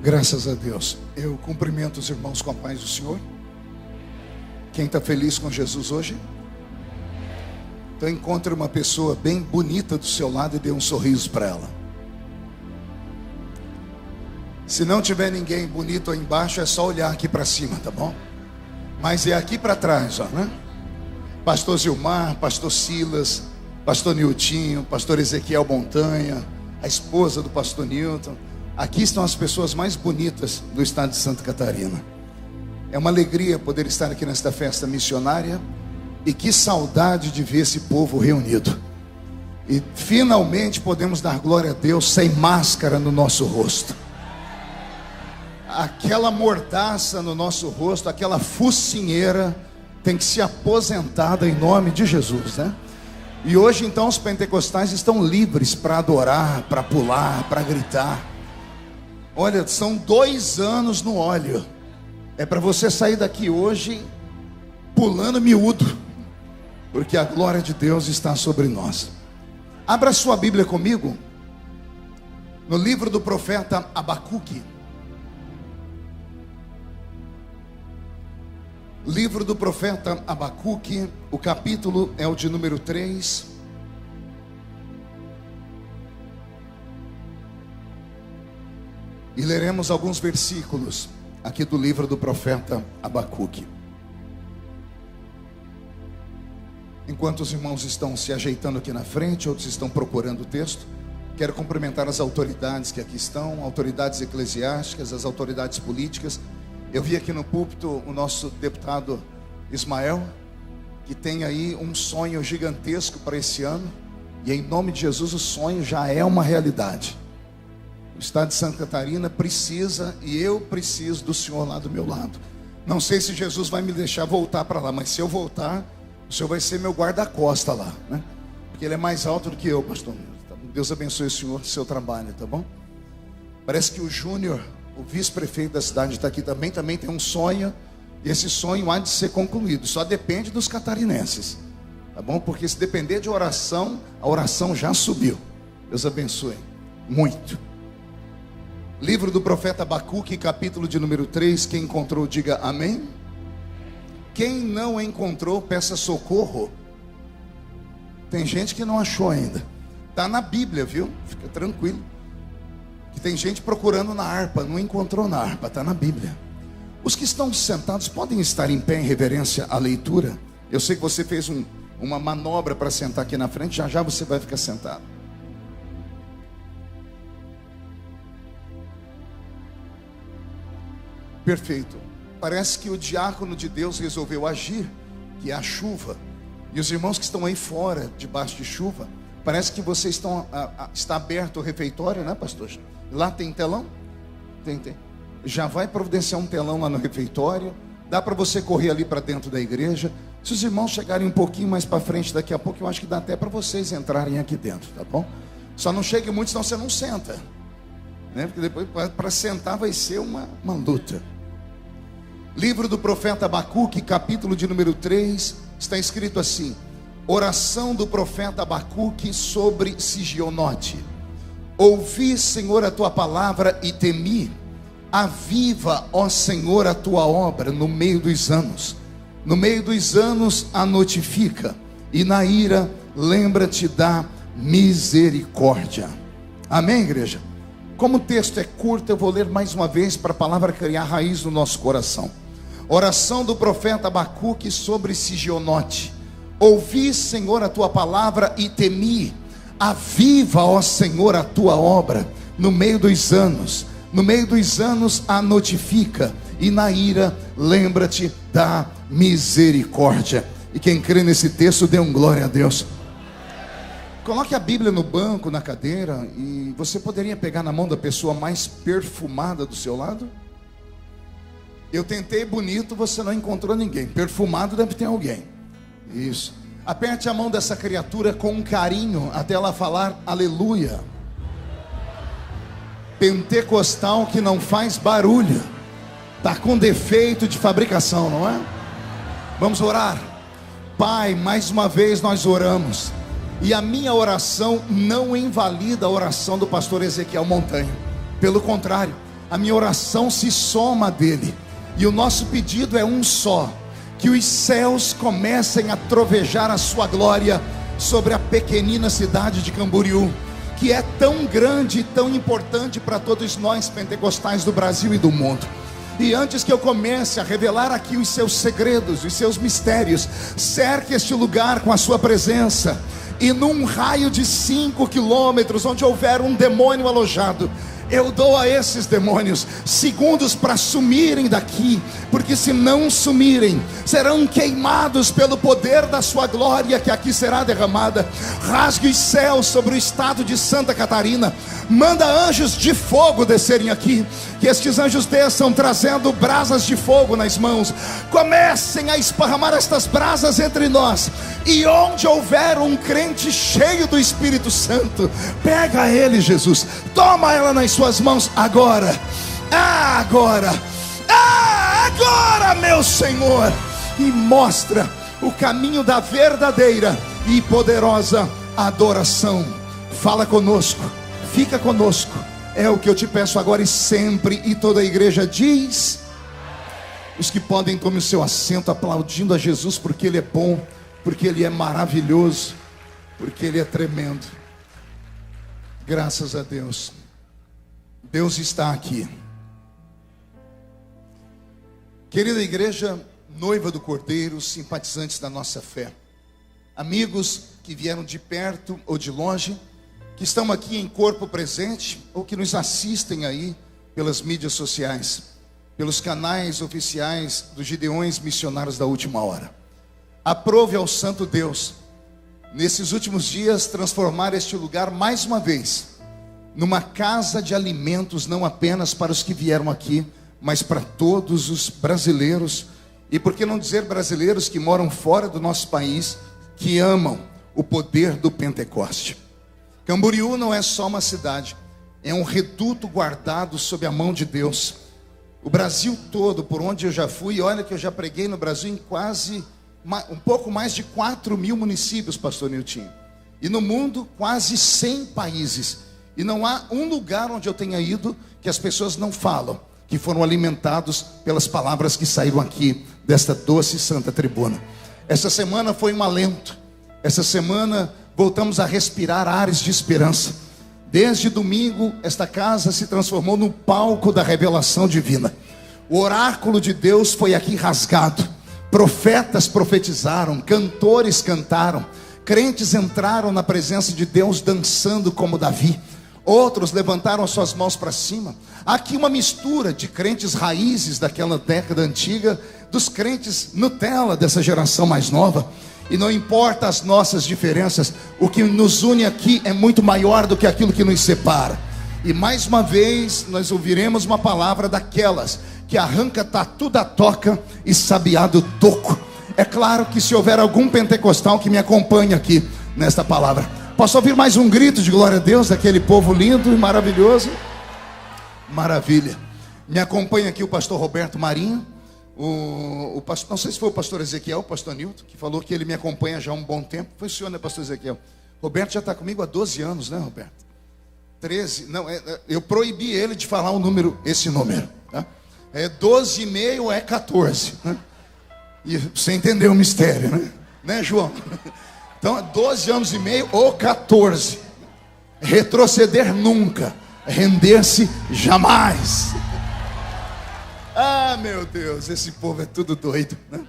Graças a Deus. Eu cumprimento os irmãos com a paz do Senhor. Quem está feliz com Jesus hoje? Então encontre uma pessoa bem bonita do seu lado e dê um sorriso para ela. Se não tiver ninguém bonito aí embaixo, é só olhar aqui para cima, tá bom? Mas é aqui para trás, ó, né? Pastor Zilmar, pastor Silas, pastor Niltinho, pastor Ezequiel Montanha, a esposa do pastor Nilton. Aqui estão as pessoas mais bonitas do estado de Santa Catarina. É uma alegria poder estar aqui nesta festa missionária. E que saudade de ver esse povo reunido. E finalmente podemos dar glória a Deus sem máscara no nosso rosto. Aquela mordaça no nosso rosto, aquela focinheira tem que ser aposentada em nome de Jesus, né? E hoje então os pentecostais estão livres para adorar, para pular, para gritar. Olha, são 2 anos no óleo. É para você sair daqui hoje pulando miúdo, porque a glória de Deus está sobre nós. Abra sua Bíblia comigo no livro do profeta Abacuque. Livro do profeta Abacuque, o capítulo é o de número 3. E leremos alguns versículos aqui do livro do profeta Abacuque. Enquanto os irmãos estão se ajeitando aqui na frente, outros estão procurando o texto, quero cumprimentar as autoridades que aqui estão, autoridades eclesiásticas, as autoridades políticas. Eu vi aqui no púlpito o nosso deputado Ismael, que tem aí um sonho gigantesco para esse ano, e em nome de Jesus o sonho já é uma realidade. O estado de Santa Catarina precisa, e eu preciso do Senhor lá do meu lado. Não sei se Jesus vai me deixar voltar para lá, mas se eu voltar, o Senhor vai ser meu guarda-costa lá, né? Porque Ele é mais alto do que eu, pastor. Deus abençoe o Senhor, seu trabalho, tá bom? Parece que o Júnior, o vice-prefeito da cidade, está aqui também tem um sonho, e esse sonho há de ser concluído. Só depende dos catarinenses, tá bom? Porque se depender de oração, a oração já subiu. Deus abençoe muito. Livro do profeta Abacuque, capítulo de número 3. Quem encontrou, diga amém. Quem não encontrou, peça socorro. Tem gente que não achou ainda. Está na Bíblia, viu? Fica tranquilo. Que tem gente procurando na harpa, não encontrou na harpa, está na Bíblia. Os que estão sentados podem estar em pé em reverência à leitura. Eu sei que você fez uma manobra para sentar aqui na frente, já você vai ficar sentado. Perfeito. Parece que o diácono de Deus resolveu agir, que é a chuva. E os irmãos que estão aí fora, debaixo de chuva, parece que vocês está aberto o refeitório, né, pastor? Lá tem telão? Tem. Já vai providenciar um telão lá no refeitório. Dá para você correr ali para dentro da igreja. Se os irmãos chegarem um pouquinho mais para frente daqui a pouco, eu acho que dá até para vocês entrarem aqui dentro, tá bom? Só não chegue muito, senão você não senta, né? Porque depois para sentar vai ser uma luta. Livro do profeta Abacuque, capítulo de número 3, está escrito assim: oração do profeta Abacuque sobre Sigionote. Ouvi, Senhor, a tua palavra e temi. Aviva, ó Senhor, a tua obra no meio dos anos. No meio dos anos a notifica, e na ira lembra-te da misericórdia. Amém, igreja? Como o texto é curto, eu vou ler mais uma vez para a palavra criar raiz no nosso coração. Oração do profeta Abacuque sobre Sigionote. Ouvi, Senhor, a tua palavra e temi. Aviva, ó Senhor, a tua obra no meio dos anos. No meio dos anos a notifica, e na ira lembra-te da misericórdia. E quem crê nesse texto, dê um glória a Deus. Coloque a Bíblia no banco, na cadeira, e você poderia pegar na mão da pessoa mais perfumada do seu lado? Eu tentei bonito, você não encontrou ninguém. Perfumado deve ter alguém. Isso. Aperte a mão dessa criatura com carinho até ela falar aleluia. Pentecostal que não faz barulho, está com defeito de fabricação, não é? Vamos orar. Pai, mais uma vez nós oramos, e a minha oração não invalida a oração do pastor Ezequiel Montanha. Pelo contrário, a minha oração se soma a dele. E o nosso pedido é um só: que os céus comecem a trovejar a sua glória sobre a pequenina cidade de Camboriú, que é tão grande e tão importante para todos nós pentecostais do Brasil e do mundo. E antes que eu comece a revelar aqui os seus segredos, os seus mistérios, cerque este lugar com a sua presença. E num raio de 5 quilômetros, onde houver um demônio alojado, eu dou a esses demônios segundos para sumirem daqui, porque se não sumirem, serão queimados pelo poder da sua glória que aqui será derramada. Rasgue os céus sobre o estado de Santa Catarina, manda anjos de fogo descerem aqui, que estes anjos desçam trazendo brasas de fogo nas mãos, comecem a esparramar estas brasas entre nós, e onde houver um crente cheio do Espírito Santo, pega ele, Jesus, toma ela nas suas mãos agora, agora, meu Senhor, e mostra o caminho da verdadeira e poderosa adoração. Fala conosco, fica conosco, é o que eu te peço agora e sempre. E toda a igreja diz: os que podem, tome o seu assento, aplaudindo a Jesus, porque Ele é bom, porque Ele é maravilhoso, porque Ele é tremendo. Graças a Deus. Deus está aqui. Querida igreja, noiva do Cordeiro, simpatizantes da nossa fé, amigos que vieram de perto ou de longe, que estão aqui em corpo presente, ou que nos assistem aí pelas mídias sociais, pelos canais oficiais dos Gideões Missionários da Última Hora. Aprove ao Santo Deus, nesses últimos dias, transformar este lugar mais uma vez numa casa de alimentos, não apenas para os que vieram aqui, mas para todos os brasileiros, e por que não dizer brasileiros que moram fora do nosso país, que amam o poder do Pentecoste. Camboriú não é só uma cidade, é um reduto guardado sob a mão de Deus. O Brasil todo, por onde eu já fui, olha que eu já preguei no Brasil em quase, um pouco mais de 4.000 municípios, pastor Nilton. E no mundo, quase 100 países. E não há um lugar onde eu tenha ido que as pessoas não falam, que foram alimentados pelas palavras que saíram aqui, desta doce e santa tribuna. Essa semana foi um alento. Essa semana voltamos a respirar ares de esperança. Desde domingo, esta casa se transformou no palco da revelação divina. O oráculo de Deus foi aqui rasgado. Profetas profetizaram, cantores cantaram, crentes entraram na presença de Deus dançando como Davi. Outros levantaram as suas mãos para cima. Há aqui uma mistura de crentes raízes daquela década antiga, dos crentes Nutella dessa geração mais nova. E não importa as nossas diferenças, o que nos une aqui é muito maior do que aquilo que nos separa. E mais uma vez nós ouviremos uma palavra daquelas que arranca tatu da toca e sabiá do toco. É claro que se houver algum pentecostal que me acompanhe aqui nesta palavra, posso ouvir mais um grito de glória a Deus daquele povo lindo e maravilhoso? Maravilha. Me acompanha aqui o pastor Roberto Marinho, o pastor, não sei se foi o pastor Ezequiel, o pastor Nilton, que falou que ele me acompanha já há um bom tempo. Foi o senhor, né, pastor Ezequiel? Roberto já está comigo há 12 anos, né, Roberto? 13, não, eu proibi ele de falar esse número, tá? 12,5 é 14, né? E você entendeu o mistério, né, João? Então, 12 anos e meio ou 14. Retroceder nunca, render-se jamais. Ah, meu Deus, esse povo é tudo doido, né?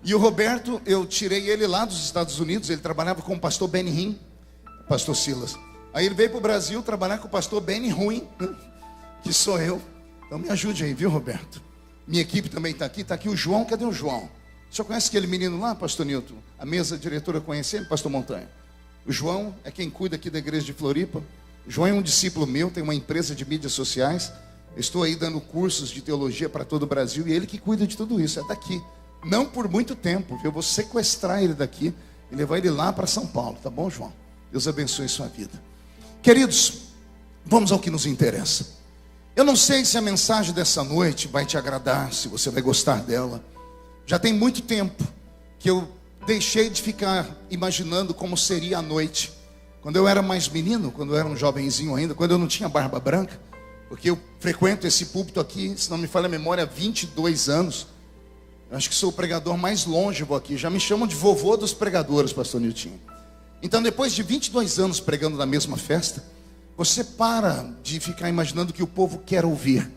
E o Roberto, eu tirei ele lá dos Estados Unidos. Ele trabalhava com o pastor Benny Hinn, pastor Silas. Aí ele veio para o Brasil trabalhar com o pastor Benny Ruim, né? Que sou eu. Então me ajude aí, viu, Roberto? Minha equipe também está aqui o João. Cadê o João? O senhor conhece aquele menino lá, pastor Nilton? A mesa diretora conhece ele, pastor Montanha? O João é quem cuida aqui da igreja de Floripa. O João é um discípulo meu, tem uma empresa de mídias sociais. Eu estou aí dando cursos de teologia para todo o Brasil, e ele que cuida de tudo isso, é daqui. Não por muito tempo, eu vou sequestrar ele daqui e levar ele lá para São Paulo, tá bom, João? Deus abençoe sua vida. Queridos, vamos ao que nos interessa. Eu não sei se a mensagem dessa noite vai te agradar, se você vai gostar dela. Já tem muito tempo que eu deixei de ficar imaginando como seria a noite. Quando eu era mais menino, quando eu era um jovenzinho ainda, quando eu não tinha barba branca, porque eu frequento esse púlpito aqui, se não me falha a memória, há 22 anos. Eu acho que sou o pregador mais longevo aqui. Já me chamam de vovô dos pregadores, pastor Niltinho. Então, depois de 22 anos pregando na mesma festa, você para de ficar imaginando o que o povo quer ouvir.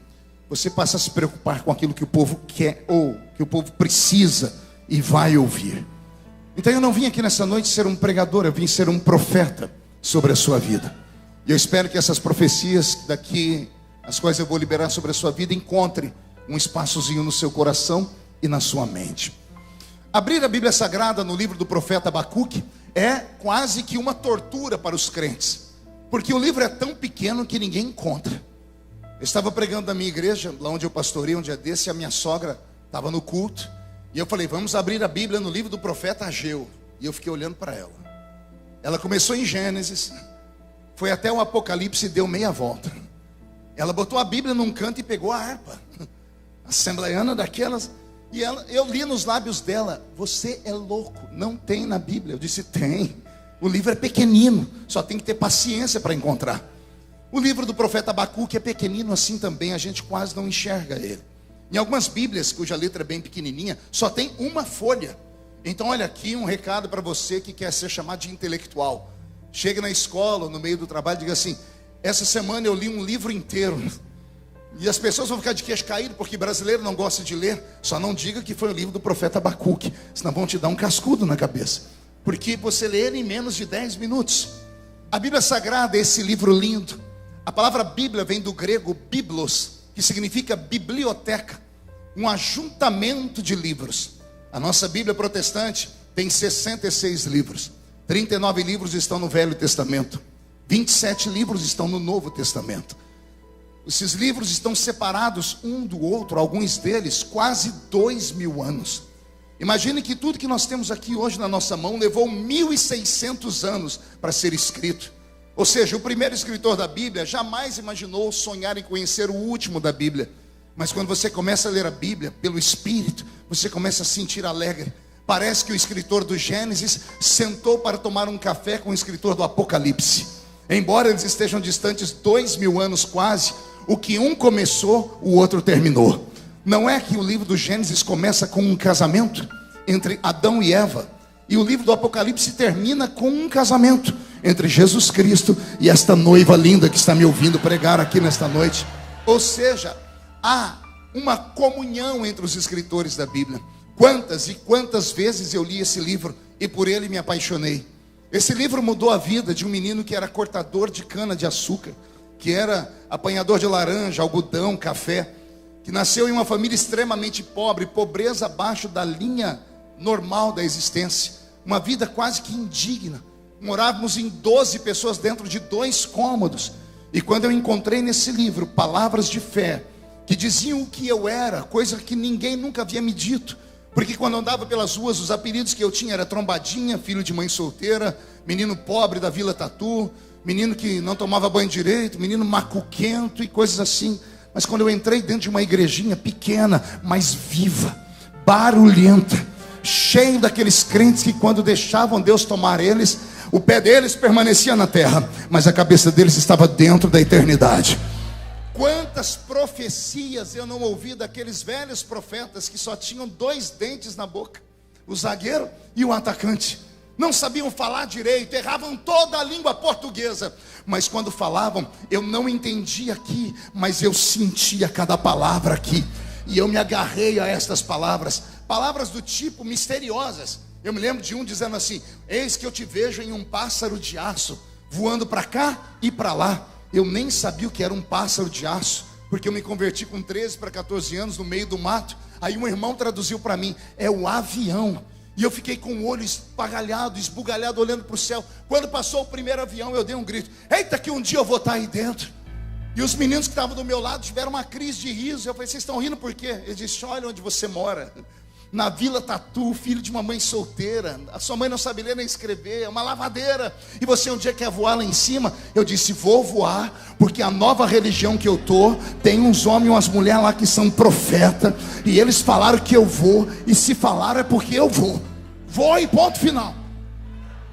Você passa a se preocupar com aquilo que o povo quer ou que o povo precisa e vai ouvir. Então, eu não vim aqui nessa noite ser um pregador, eu vim ser um profeta sobre a sua vida. E eu espero que essas profecias daqui, as quais eu vou liberar sobre a sua vida, encontre um espaçozinho no seu coração e na sua mente. Abrir a Bíblia Sagrada no livro do profeta Abacuque é quase que uma tortura para os crentes, porque o livro é tão pequeno que ninguém encontra. Eu estava pregando na minha igreja, lá onde eu pastorei um dia desse, e a minha sogra estava no culto, e eu falei, vamos abrir a Bíblia no livro do profeta Ageu. E eu fiquei olhando para ela. Ela começou em Gênesis, foi até o Apocalipse e deu meia volta. Ela botou a Bíblia num canto e pegou a harpa assembleiana daquelas. E eu li nos lábios dela, você é louco, não tem na Bíblia. Eu disse, tem, o livro é pequenino, só tem que ter paciência para encontrar. O livro do profeta Abacuque é pequenino assim também, a gente quase não enxerga ele. Em algumas Bíblias, cuja letra é bem pequenininha, só tem uma folha. Então olha aqui um recado para você que quer ser chamado de intelectual. Chega na escola, no meio do trabalho, diga assim, essa semana eu li um livro inteiro. E as pessoas vão ficar de queixo caído, porque brasileiro não gosta de ler. Só não diga que foi o livro do profeta Abacuque, senão vão te dar um cascudo na cabeça. Porque você lê ele em menos de 10 minutos. A Bíblia Sagrada é esse livro lindo. A palavra Bíblia vem do grego biblos, que significa biblioteca, um ajuntamento de livros. A nossa Bíblia protestante tem 66 livros. 39 livros estão no Velho Testamento. 27 livros estão no Novo Testamento. Esses livros estão separados um do outro, alguns deles quase 2000 anos. Imagine que tudo que nós temos aqui hoje na nossa mão levou 1600 anos para ser escrito. Ou seja, o primeiro escritor da Bíblia jamais imaginou sonhar em conhecer o último da Bíblia. Mas quando você começa a ler a Bíblia pelo Espírito, você começa a sentir alegre. Parece que o escritor do Gênesis sentou para tomar um café com o escritor do Apocalipse. Embora eles estejam distantes 2000 anos quase, o que um começou, o outro terminou. Não é que o livro do Gênesis começa com um casamento entre Adão e Eva, e o livro do Apocalipse termina com um casamento entre Jesus Cristo e esta noiva linda que está me ouvindo pregar aqui nesta noite. Ou seja, há uma comunhão entre os escritores da Bíblia. Quantas e quantas vezes eu li esse livro e por ele me apaixonei. Esse livro mudou a vida de um menino que era cortador de cana de açúcar, que era apanhador de laranja, algodão, café, que nasceu em uma família extremamente pobre, pobreza abaixo da linha normal da existência, uma vida quase que indigna. Morávamos em 12 pessoas dentro de 2 cômodos. E quando eu encontrei nesse livro palavras de fé, que diziam o que eu era, coisa que ninguém nunca havia me dito, porque quando eu andava pelas ruas, os apelidos que eu tinha era trombadinha, filho de mãe solteira, menino pobre da Vila Tatu, menino que não tomava banho direito, menino macuquento e coisas assim. Mas quando eu entrei dentro de uma igrejinha pequena, mas viva, barulhenta, cheio daqueles crentes que quando deixavam Deus tomar eles, o pé deles permanecia na terra, mas a cabeça deles estava dentro da eternidade. Quantas profecias eu não ouvi daqueles velhos profetas que só tinham 2 dentes na boca, o zagueiro e o atacante. Não sabiam falar direito, erravam toda a língua portuguesa, mas quando falavam, eu não entendia aqui, mas eu sentia cada palavra aqui, e eu me agarrei a estas palavras, palavras do tipo misteriosas. Eu me lembro de um dizendo assim: eis que eu te vejo em um pássaro de aço, voando para cá e para lá. Eu nem sabia o que era um pássaro de aço, porque eu me converti com 13 para 14 anos no meio do mato. Aí um irmão traduziu para mim: é o avião. E eu fiquei com o olho espagalhado, esbugalhado, olhando para o céu. Quando passou o primeiro avião, eu dei um grito: eita, que um dia eu vou estar aí dentro. E os meninos que estavam do meu lado tiveram uma crise de riso. Eu falei: vocês estão rindo por quê? Eles disseram: olha onde você mora, na Vila Tatu, filho de uma mãe solteira. A sua mãe não sabe ler nem escrever, é uma lavadeira, e você um dia quer voar lá em cima. Eu disse: vou voar, porque a nova religião que eu tô, tem uns homens e umas mulheres lá que são profeta, e eles falaram que eu vou, e se falaram é porque eu vou. Vou e ponto final.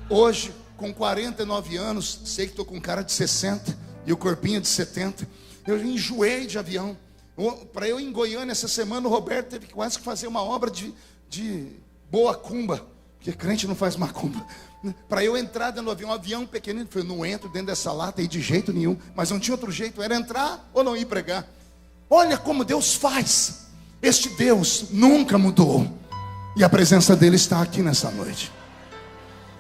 Hoje, com 49 anos, sei que estou com cara de 60 e o corpinho de 70. Eu enjoei de avião. Para eu ir em Goiânia essa semana, o Roberto teve quase que fazer uma obra de boa cumba, porque crente não faz macumba. Para eu entrar dentro do avião, um avião pequenino, eu falei, não entro dentro dessa lata aí de jeito nenhum. Mas não tinha outro jeito, era entrar ou não ir pregar. Olha como Deus faz. Este Deus nunca mudou. E a presença dele está aqui nessa noite.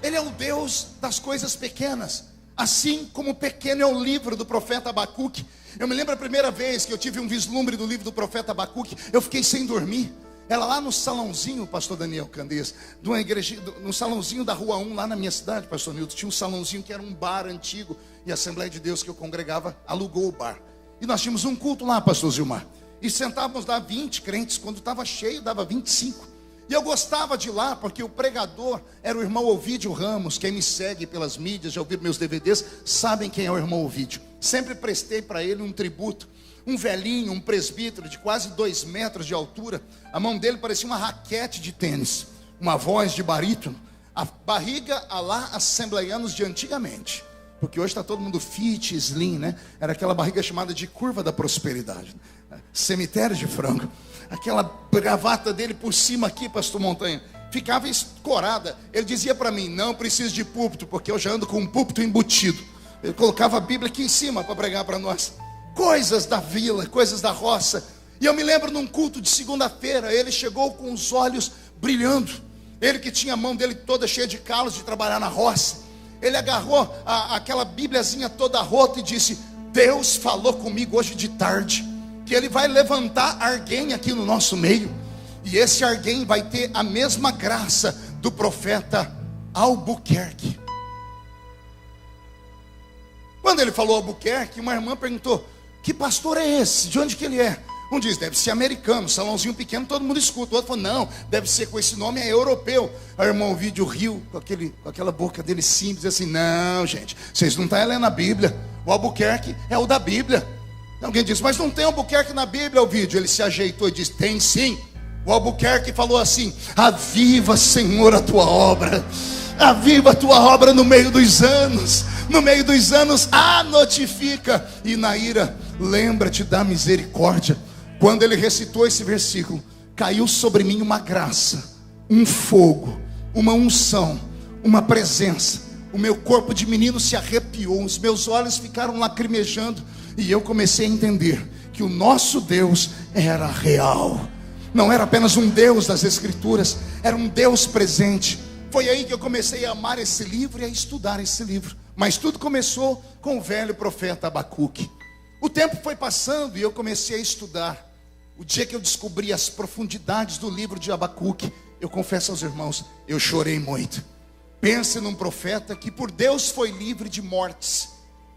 Ele é o Deus das coisas pequenas. Assim como pequeno é o livro do profeta Abacuque. Eu me lembro a primeira vez que eu tive um vislumbre do livro do profeta Abacuque, eu fiquei sem dormir. Era lá no salãozinho, pastor Daniel Candês, de uma igreja, no salãozinho da Rua 1, lá na minha cidade, pastor Nilton. Tinha um salãozinho que era um bar antigo, e a Assembleia de Deus que eu congregava alugou o bar. E nós tínhamos um culto lá, pastor Zilmar. E sentávamos lá 20 crentes, quando estava cheio dava 25. E eu gostava de ir lá, porque o pregador era o irmão Ovídio Ramos. Quem me segue pelas mídias, já ouviram meus DVDs, sabem quem é o irmão Ovídio. Sempre prestei para ele um tributo. Um velhinho, um presbítero de quase 2 metros de altura. A mão dele parecia uma raquete de tênis. Uma voz de barítono. A barriga a lá assembleianos de antigamente. Porque hoje está todo mundo fit, slim, né? Era aquela barriga chamada de curva da prosperidade. Cemitério de frango. Aquela gravata dele por cima aqui, pastor Montanha, ficava escorada. Ele dizia para mim, não preciso de púlpito, porque eu já ando com um púlpito embutido. Ele colocava a Bíblia aqui em cima para pregar para nós. Coisas da vila, coisas da roça. E eu me lembro num culto de segunda-feira, ele chegou com os olhos brilhando. Ele que tinha a mão dele toda cheia de calos de trabalhar na roça. Ele agarrou aquela bíbliazinha toda rota e disse, Deus falou comigo hoje de tarde, que Ele vai levantar alguém aqui no nosso meio. E esse alguém vai ter a mesma graça do profeta Albuquerque. Quando ele falou Albuquerque, uma irmã perguntou, que pastor é esse? De onde que ele é? Um diz, deve ser americano, salãozinho pequeno, todo mundo escuta. O outro falou, não, deve ser com esse nome, é europeu. Aí o irmão Ovídio riu com aquela boca dele simples, assim, não gente, vocês não estão lendo a Bíblia. O Albuquerque é o da Bíblia. Alguém disse, mas não tem Albuquerque na Bíblia, Ovídio. Ele se ajeitou e disse, tem sim. O Albuquerque falou assim, aviva Senhor a tua obra. Aviva a tua obra no meio dos anos. No meio dos anos, notifica. E Naíra, lembra-te da misericórdia. Quando ele recitou esse versículo, caiu sobre mim uma graça, um fogo, uma unção, uma presença. O meu corpo de menino se arrepiou, os meus olhos ficaram lacrimejando. E eu comecei a entender que o nosso Deus era real. Não era apenas um Deus das Escrituras, era um Deus presente. Foi aí que eu comecei a amar esse livro e a estudar esse livro. Mas tudo começou com o velho profeta Abacuque. O tempo foi passando e eu comecei a estudar. O dia que eu descobri as profundidades do livro de Abacuque, eu confesso aos irmãos, eu chorei muito. Pense num profeta que por Deus foi livre de mortes.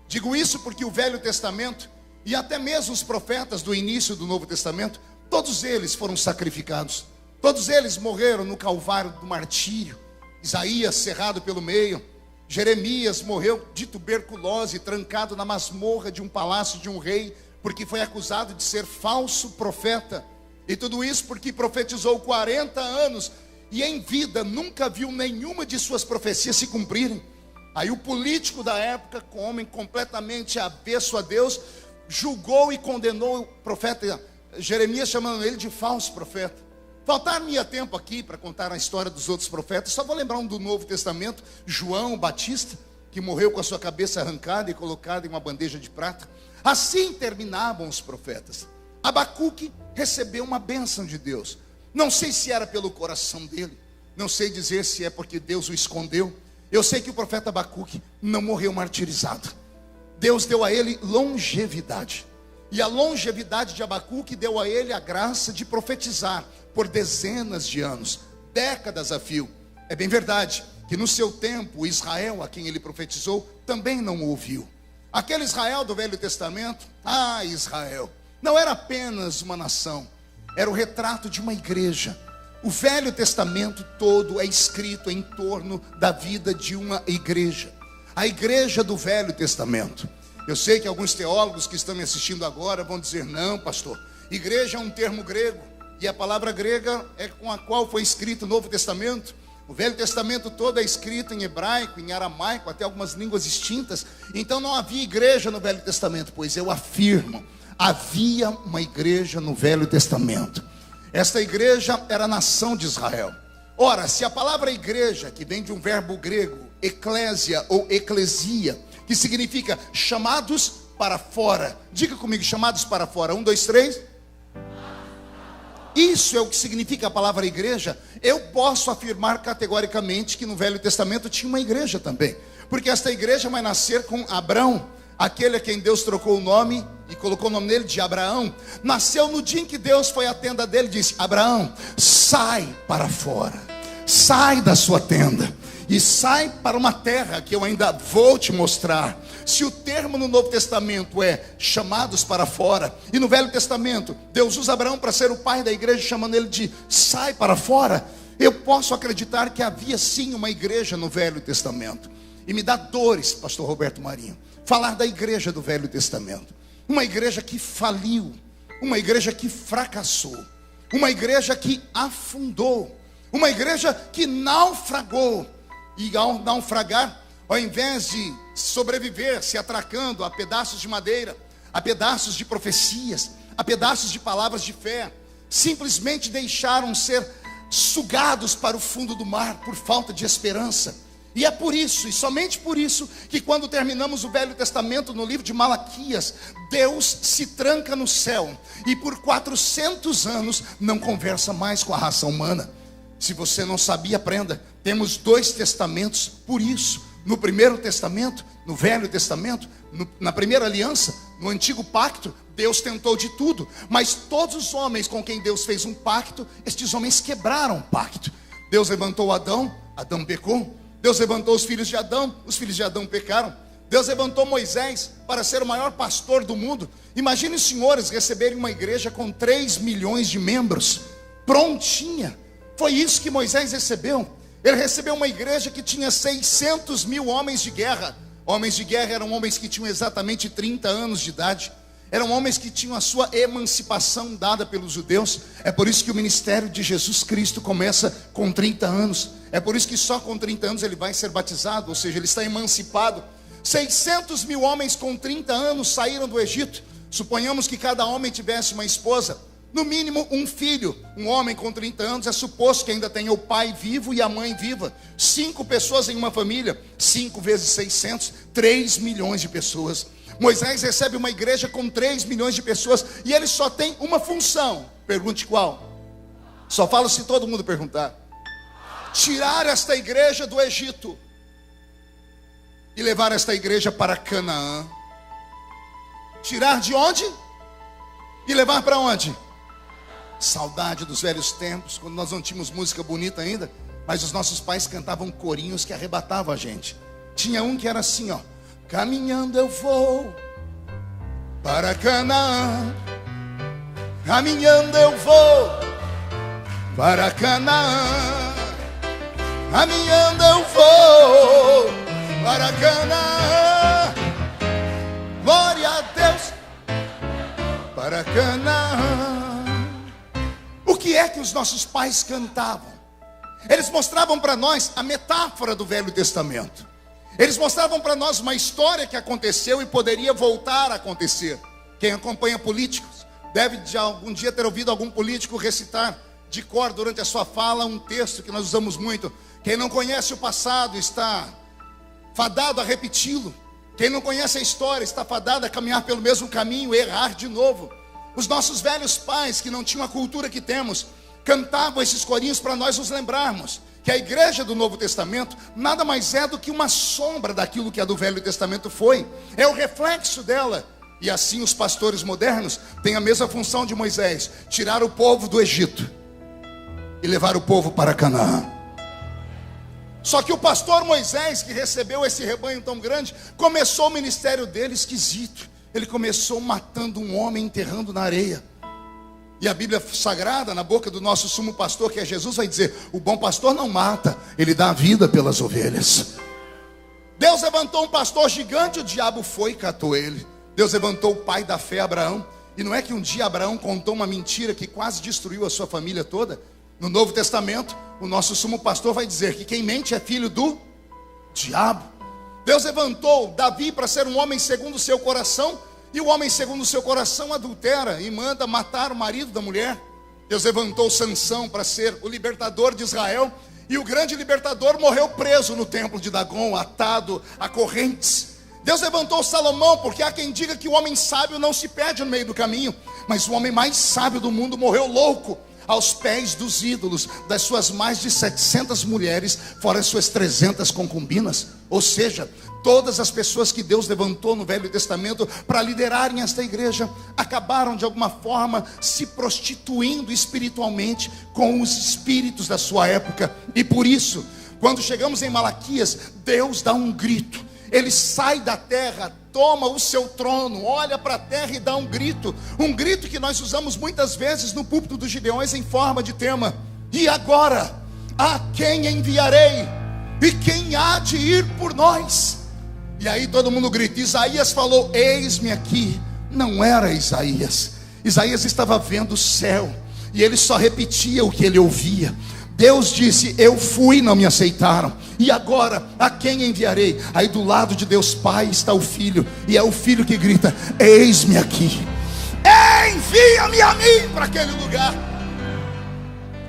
Digo isso porque o Velho Testamento e até mesmo os profetas do início do Novo Testamento, todos eles foram sacrificados. Todos eles morreram no calvário do martírio. Isaías cerrado pelo meio. Jeremias morreu de tuberculose, trancado na masmorra de um palácio de um rei, porque foi acusado de ser falso profeta. E tudo isso porque profetizou 40 anos e em vida nunca viu nenhuma de suas profecias se cumprirem. Aí o político da época, com homem completamente avesso a Deus, julgou e condenou o profeta Jeremias, chamando ele de falso profeta. Faltar-me tempo aqui para contar a história dos outros profetas. Só vou lembrar um do Novo Testamento, João Batista, que morreu com a sua cabeça arrancada e colocada em uma bandeja de prata. Assim terminavam os profetas. Abacuque recebeu uma bênção de Deus. Não sei se era pelo coração dele, não sei dizer se é porque Deus o escondeu. Eu sei que o profeta Abacuque não morreu martirizado. Deus deu a ele longevidade. E a longevidade de Abacuque deu a ele a graça de profetizar por dezenas de anos, décadas a fio. É bem verdade que no seu tempo Israel, a quem ele profetizou, também não ouviu. Aquele Israel do Velho Testamento, Israel, não era apenas uma nação, era o retrato de uma igreja. O Velho Testamento todo é escrito em torno da vida de uma igreja. A igreja do Velho Testamento. Eu sei que alguns teólogos que estão me assistindo agora vão dizer, não pastor, igreja é um termo grego. E a palavra grega é com a qual foi escrito o Novo Testamento. O Velho Testamento todo é escrito em hebraico, em aramaico, até algumas línguas extintas. Então não havia igreja no Velho Testamento, pois eu afirmo, havia uma igreja no Velho Testamento. Esta igreja era a nação de Israel. Ora, se a palavra igreja, que vem de um verbo grego, eclésia ou eclesia, que significa chamados para fora. Diga comigo, chamados para fora. 1, 2, 3. Isso é o que significa a palavra igreja. Eu posso afirmar categoricamente que no Velho Testamento tinha uma igreja também. Porque esta igreja vai nascer com Abrão, aquele a quem Deus trocou o nome e colocou o nome dele de Abraão. Nasceu no dia em que Deus foi à tenda dele e disse: Abraão, sai para fora, sai da sua tenda e sai para uma terra que eu ainda vou te mostrar. Se o termo no Novo Testamento é chamados para fora, e no Velho Testamento Deus usa Abraão para ser o pai da igreja, chamando ele de sai para fora, eu posso acreditar que havia sim uma igreja no Velho Testamento. E me dá dores, pastor Roberto Marinho, falar da igreja do Velho Testamento. Uma igreja que faliu, uma igreja que fracassou, uma igreja que afundou, uma igreja que naufragou. E ao naufragar, ao invés de sobreviver se atracando a pedaços de madeira, a pedaços de profecias, a pedaços de palavras de fé, simplesmente deixaram ser sugados para o fundo do mar por falta de esperança. E é por isso, e somente por isso, que quando terminamos o Velho Testamento no livro de Malaquias, Deus se tranca no céu e por 400 anos não conversa mais com a raça humana. Se você não sabia, aprenda. Temos 2 testamentos por isso. No Primeiro Testamento, no Velho Testamento, na Primeira Aliança, no Antigo Pacto, Deus tentou de tudo. Mas todos os homens com quem Deus fez um pacto, estes homens quebraram o pacto. Deus levantou Adão, Adão pecou. Deus levantou os filhos de Adão pecaram. Deus levantou Moisés para ser o maior pastor do mundo. Imagine os senhores receberem uma igreja com 3 milhões de membros, prontinha. Foi isso que Moisés recebeu. Ele recebeu uma igreja que tinha 600 mil homens de guerra. Homens de guerra eram homens que tinham exatamente 30 anos de idade. Eram homens que tinham a sua emancipação dada pelos judeus. É por isso que o ministério de Jesus Cristo começa com 30 anos. É por isso que só com 30 anos ele vai ser batizado, ou seja, ele está emancipado. 600 mil homens com 30 anos saíram do Egito. Suponhamos que cada homem tivesse uma esposa, no mínimo um filho. Um homem com 30 anos é suposto que ainda tenha o pai vivo e a mãe viva. 5 pessoas em uma família, 5 vezes 600, 3 milhões de pessoas. Moisés recebe uma igreja com 3 milhões de pessoas e ele só tem uma função. Pergunte qual? Só falo se todo mundo perguntar. Tirar esta igreja do Egito e levar esta igreja para Canaã. Tirar de onde? E levar para onde? Saudade dos velhos tempos, quando nós não tínhamos música bonita ainda, mas os nossos pais cantavam corinhos que arrebatavam a gente. Tinha um que era assim, ó: caminhando eu vou para Canaã, caminhando eu vou para Canaã, caminhando eu vou para Canaã, glória a Deus, para Canaã. O que é que os nossos pais cantavam? Eles mostravam para nós a metáfora do Velho Testamento. Eles mostravam para nós uma história que aconteceu e poderia voltar a acontecer. Quem acompanha políticos deve de algum dia ter ouvido algum político recitar de cor durante a sua fala um texto que nós usamos muito: quem não conhece o passado está fadado a repeti-lo. Quem não conhece a história está fadado a caminhar pelo mesmo caminho e errar de novo. Os nossos velhos pais, que não tinham a cultura que temos, cantavam esses corinhos para nós nos lembrarmos que a igreja do Novo Testamento nada mais é do que uma sombra daquilo que a do Velho Testamento foi. É o reflexo dela. E assim os pastores modernos têm a mesma função de Moisés: tirar o povo do Egito e levar o povo para Canaã. Só que o pastor Moisés, que recebeu esse rebanho tão grande, começou o ministério dele esquisito. Ele começou matando um homem, enterrando na areia. E a Bíblia Sagrada, na boca do nosso sumo pastor, que é Jesus, vai dizer: o bom pastor não mata, ele dá a vida pelas ovelhas. Deus levantou um pastor gigante, o diabo foi e catou ele. Deus levantou o pai da fé, Abraão. E não é que um dia Abraão contou uma mentira que quase destruiu a sua família toda? No Novo Testamento, o nosso sumo pastor vai dizer que quem mente é filho do diabo. Deus levantou Davi para ser um homem segundo o seu coração, E o homem, segundo o seu coração, adultera e manda matar o marido da mulher. Deus levantou Sansão para ser o libertador de Israel. E o grande libertador morreu preso no templo de Dagon, atado a correntes. Deus levantou Salomão, porque há quem diga que o homem sábio não se perde no meio do caminho. Mas o homem mais sábio do mundo morreu louco, aos pés dos ídolos, das suas mais de 700 mulheres, fora as suas 300 concubinas. Ou seja, todas as pessoas que Deus levantou no Velho Testamento para liderarem esta igreja, acabaram de alguma forma se prostituindo espiritualmente com os espíritos da sua época. E por isso, quando chegamos em Malaquias, Deus dá um grito. Ele sai da terra, toma o seu trono, olha para a terra e dá um grito que nós usamos muitas vezes no púlpito dos Gideões em forma de tema. E agora, a quem enviarei? E quem há de ir por nós? E aí todo mundo grita. Isaías falou, eis-me aqui. Não era Isaías. Isaías estava vendo o céu, e ele só repetia o que ele ouvia. Deus disse, eu fui, não me aceitaram. E agora, a quem enviarei? Aí do lado de Deus Pai está o Filho. E é o Filho que grita, eis-me aqui. Envia-me a mim para aquele lugar.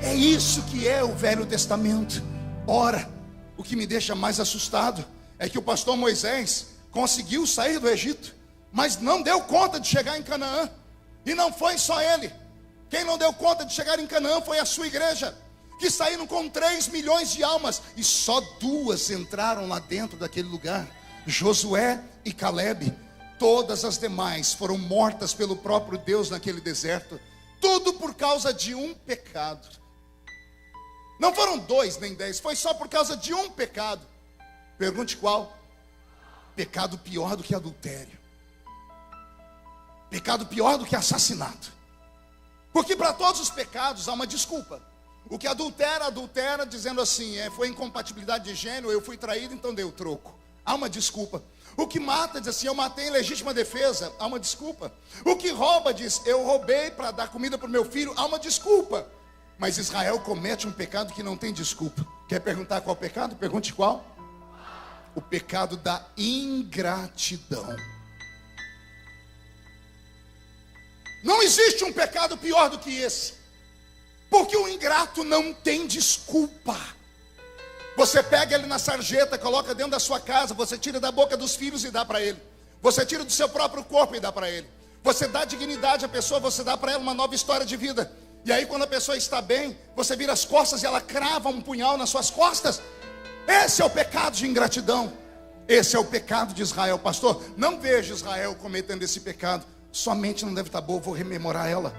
É isso que é o Velho Testamento. Ora, o que me deixa mais assustado é que o pastor Moisés conseguiu sair do Egito, mas não deu conta de chegar em Canaã. E não foi só ele. Quem não deu conta de chegar em Canaã foi a sua igreja, que saíram com 3 milhões de almas, e só 2 entraram lá dentro daquele lugar, Josué e Calebe. Todas as demais foram mortas pelo próprio Deus naquele deserto, tudo por causa de um pecado. Não foram 2 nem 10, foi só por causa de um pecado. Pergunte qual? Pecado pior do que adultério, pecado pior do que assassinato. Porque para todos os pecados há uma desculpa. O que adultera dizendo assim, foi incompatibilidade de gênero, eu fui traído, então deu troco. Há uma desculpa. O que mata diz assim, eu matei em legítima defesa, há uma desculpa. O que rouba diz, eu roubei para dar comida para o meu filho, há uma desculpa. Mas Israel comete um pecado que não tem desculpa. Quer perguntar qual pecado? Pergunte qual? O pecado da ingratidão. Não existe um pecado pior do que esse. Porque o ingrato não tem desculpa. Você pega ele na sarjeta, coloca dentro da sua casa, você tira da boca dos filhos e dá para ele. Você tira do seu próprio corpo e dá para ele. Você dá dignidade à pessoa, você dá para ela uma nova história de vida. E aí quando a pessoa está bem, você vira as costas e ela crava um punhal nas suas costas. Esse é o pecado de ingratidão. Esse é o pecado de Israel. Pastor, não vejo Israel cometendo esse pecado. Sua mente não deve estar boa, vou rememorar ela.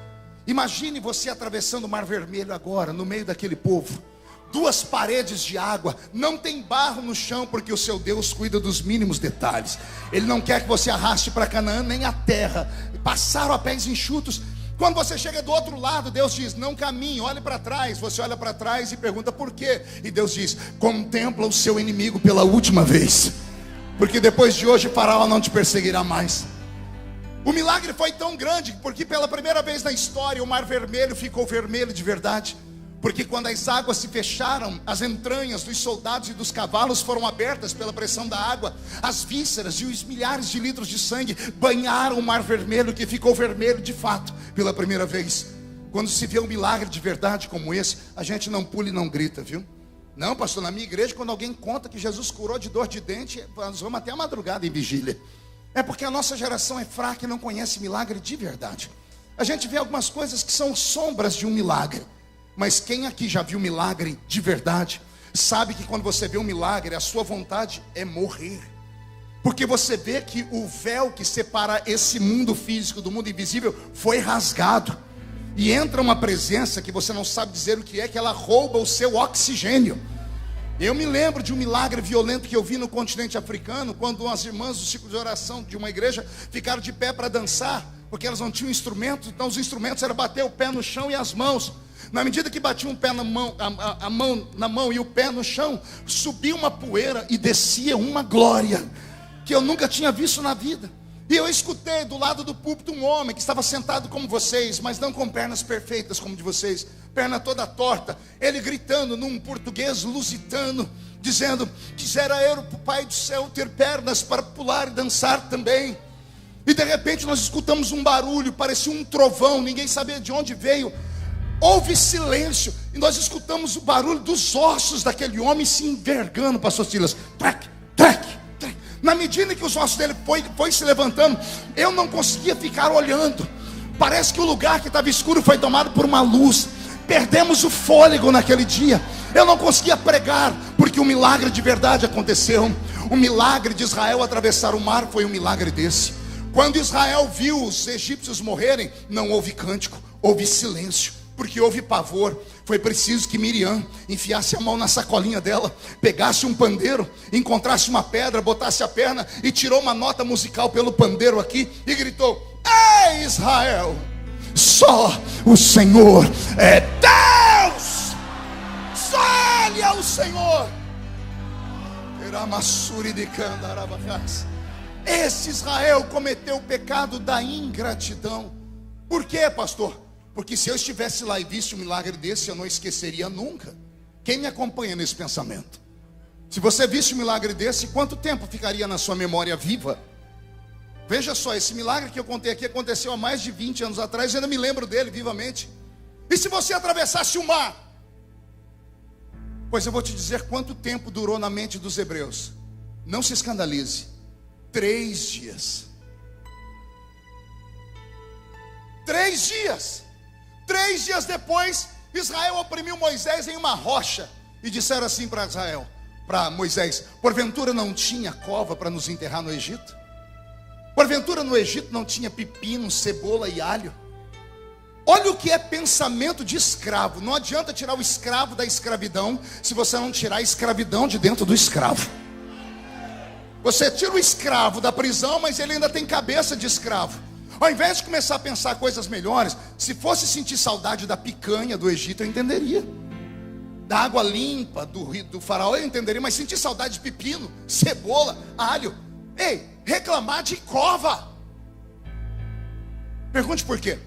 Imagine você atravessando o Mar Vermelho agora, no meio daquele povo. 2 paredes de água, não tem barro no chão, porque o seu Deus cuida dos mínimos detalhes. Ele não quer que você arraste para Canaã nem a terra. Passaram a pés enxutos. Quando você chega do outro lado, Deus diz, não caminhe, olhe para trás. Você olha para trás e pergunta por quê? E Deus diz, contempla o seu inimigo pela última vez, porque depois de hoje Faraó não te perseguirá mais. O milagre foi tão grande, porque pela primeira vez na história o Mar Vermelho ficou vermelho de verdade. Porque quando as águas se fecharam, as entranhas dos soldados e dos cavalos foram abertas pela pressão da água. As vísceras e os milhares de litros de sangue banharam o Mar Vermelho, que ficou vermelho de fato pela primeira vez. Quando se vê um milagre de verdade como esse, a gente não pula e não grita, viu? Não, pastor, na minha igreja, quando alguém conta que Jesus curou de dor de dente, nós vamos até a madrugada em vigília. É porque a nossa geração é fraca e não conhece milagre de verdade. A gente vê algumas coisas que são sombras de um milagre. Mas quem aqui já viu milagre de verdade, sabe que quando você vê um milagre, a sua vontade é morrer. Porque você vê que o véu que separa esse mundo físico do mundo invisível foi rasgado. E entra uma presença que você não sabe dizer o que é, que ela rouba o seu oxigênio. Eu me lembro de um milagre violento que eu vi no continente africano, quando as irmãs do ciclo de oração de uma igreja ficaram de pé para dançar, porque elas não tinham instrumentos, então os instrumentos eram bater o pé no chão e as mãos. Na medida que batiam o pé na mão, a mão na mão e o pé no chão, subia uma poeira e descia uma glória que eu nunca tinha visto na vida. E eu escutei do lado do púlpito um homem que estava sentado como vocês, mas não com pernas perfeitas como de vocês, perna toda torta, ele gritando num português lusitano, dizendo, quisera eu, Pai do céu, ter pernas para pular e dançar também. E de repente nós escutamos um barulho, parecia um trovão, ninguém sabia de onde veio. Houve silêncio, e nós escutamos o barulho dos ossos daquele homem se envergando, pastor Silas. Trac, trac, trac. Na medida que os ossos dele foi se levantando, eu não conseguia ficar olhando. Parece que o lugar que estava escuro foi tomado por uma luz. Perdemos o fôlego naquele dia. Eu não conseguia pregar, porque um milagre de verdade aconteceu. O milagre de Israel atravessar o mar foi um milagre desse. Quando Israel viu os egípcios morrerem, não houve cântico, houve silêncio, porque houve pavor. Foi preciso que Miriam enfiasse a mão na sacolinha dela, pegasse um pandeiro, encontrasse uma pedra, botasse a perna e tirou uma nota musical pelo pandeiro aqui e gritou: Ei, Israel, só o Senhor é Deus, só Ele é o Senhor. Esse Israel cometeu o pecado da ingratidão. Por quê, pastor? Porque se eu estivesse lá e visse um milagre desse, eu não esqueceria nunca. Quem me acompanha nesse pensamento? Se você visse um milagre desse, quanto tempo ficaria na sua memória viva? Veja só, esse milagre que eu contei aqui aconteceu há mais de 20 anos atrás, eu ainda me lembro dele vivamente. E se você atravessasse o mar? Pois eu vou te dizer quanto tempo durou na mente dos hebreus. Não se escandalize. 3 dias. 3 dias. 3 dias depois, Israel oprimiu Moisés em uma rocha e disseram assim para Israel, para Moisés: porventura não tinha cova para nos enterrar no Egito? Porventura no Egito não tinha pepino, cebola e alho? Olha o que é pensamento de escravo. Não adianta tirar o escravo da escravidão se você não tirar a escravidão de dentro do escravo. Você tira o escravo da prisão, mas ele ainda tem cabeça de escravo. Ao invés de começar a pensar coisas melhores, se fosse sentir saudade da picanha do Egito, eu entenderia. Da água limpa do faraó, eu entenderia. Mas sentir saudade de pepino, cebola, alho. Ei, reclamar de cova. Pergunte por quê?